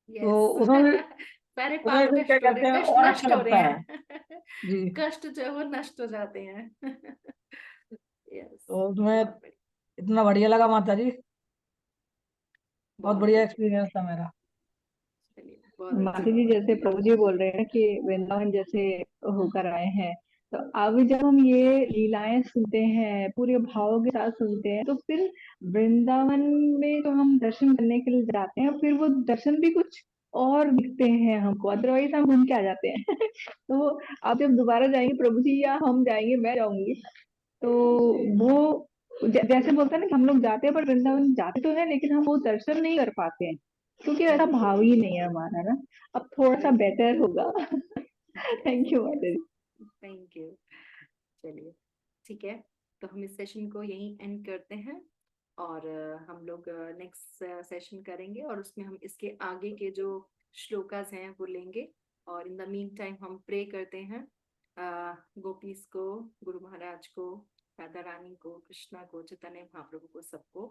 तो Yes. उसमें सारे उसमें पाप फिर क्या नष्ट हो रहे, कहते हैं, कष्ट और अच्छा नष्ट हो रहे लगता है हैं. जी। कष्ट जो है वो नष्ट हो जाते हैं. Yes. तो तुम्हें बहुत बढ़िया. इतना बढ़िया लगा माता जी, बहुत बहुत बढ़िया बढ़िया. एक्सपीरियंस था मेरा। चलिए, बहुत माता अच्छी जी, बात. जैसे प्रभु जी बोल रहे हैं कि वृंदावन जैसे होकर आए हैं, तो अब जब हम ये लीलाएं सुनते हैं, पूरे भावों के साथ सुनते हैं, तो फिर वृंदावन में जो हम दर्शन करने के लिए जाते हैं, फिर वो दर्शन भी कुछ और दिखते हैं हमको, अदरवाइज हम घूम के आ जाते हैं। तो आप जब दोबारा जाएंगे प्रभु जी, या हम जाएंगे, मैं जाऊंगी, तो वो जैसे बोलते हैं ना कि हम लोग जाते हैं पर वृंदावन जाते तो है, लेकिन हम वो दर्शन नहीं कर पाते हैं, क्योंकि ऐसा भाव ही नहीं है हमारा ना। अब थोड़ा सा बेटर होगा। थैंक यू माता जी। Thank you. चलिए, ठीक है, तो हम इस सेशन को यहीं एंड करते हैं और हम लोग नेक्स्ट सेशन करेंगे और उसमें हम इसके आगे के जो श्लोकास हैं वो लेंगे। और इन द मीन टाइम हम प्रे करते हैं गोपीस को, गुरु महाराज को, राधा रानी को, कृष्णा को, चैतन्य महाप्रभु को, सबको,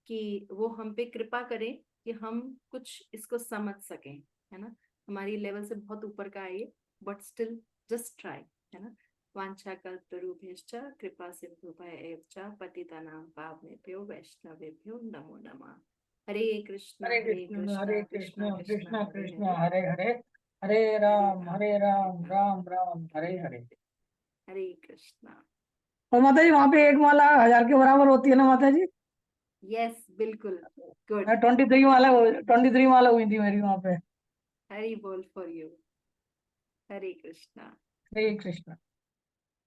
कि वो हम पे कृपा करें कि हम कुछ इसको समझ सकें, है ना। हमारी लेवल से बहुत ऊपर का है ये, बट स्टिल जस्ट ट्राई, है ना। वाञ्छाकल्पतरुभ्यश्च कृपा सिन्धुभ्येव च पतितानां पावनेभ्यो वैष्णवेभ्यो नमो नमः। हरे कृष्णा हरे कृष्णा कृष्ण कृष्णा कृष्ण कृष्णा कृष्ण हरे कृष्ण हरे, हरे हरे, हरे हरे राम राम राम राम हरे हरे। हरे कृष्णा। और माता जी, वहां पे एक माला 1000 के बराबर होती है ना माता जी? यस, बिल्कुल, गुड। 23 माला हुई थी मेरी वहां पे। हरि बोल for you. Hare Krishna. Hare Krishna.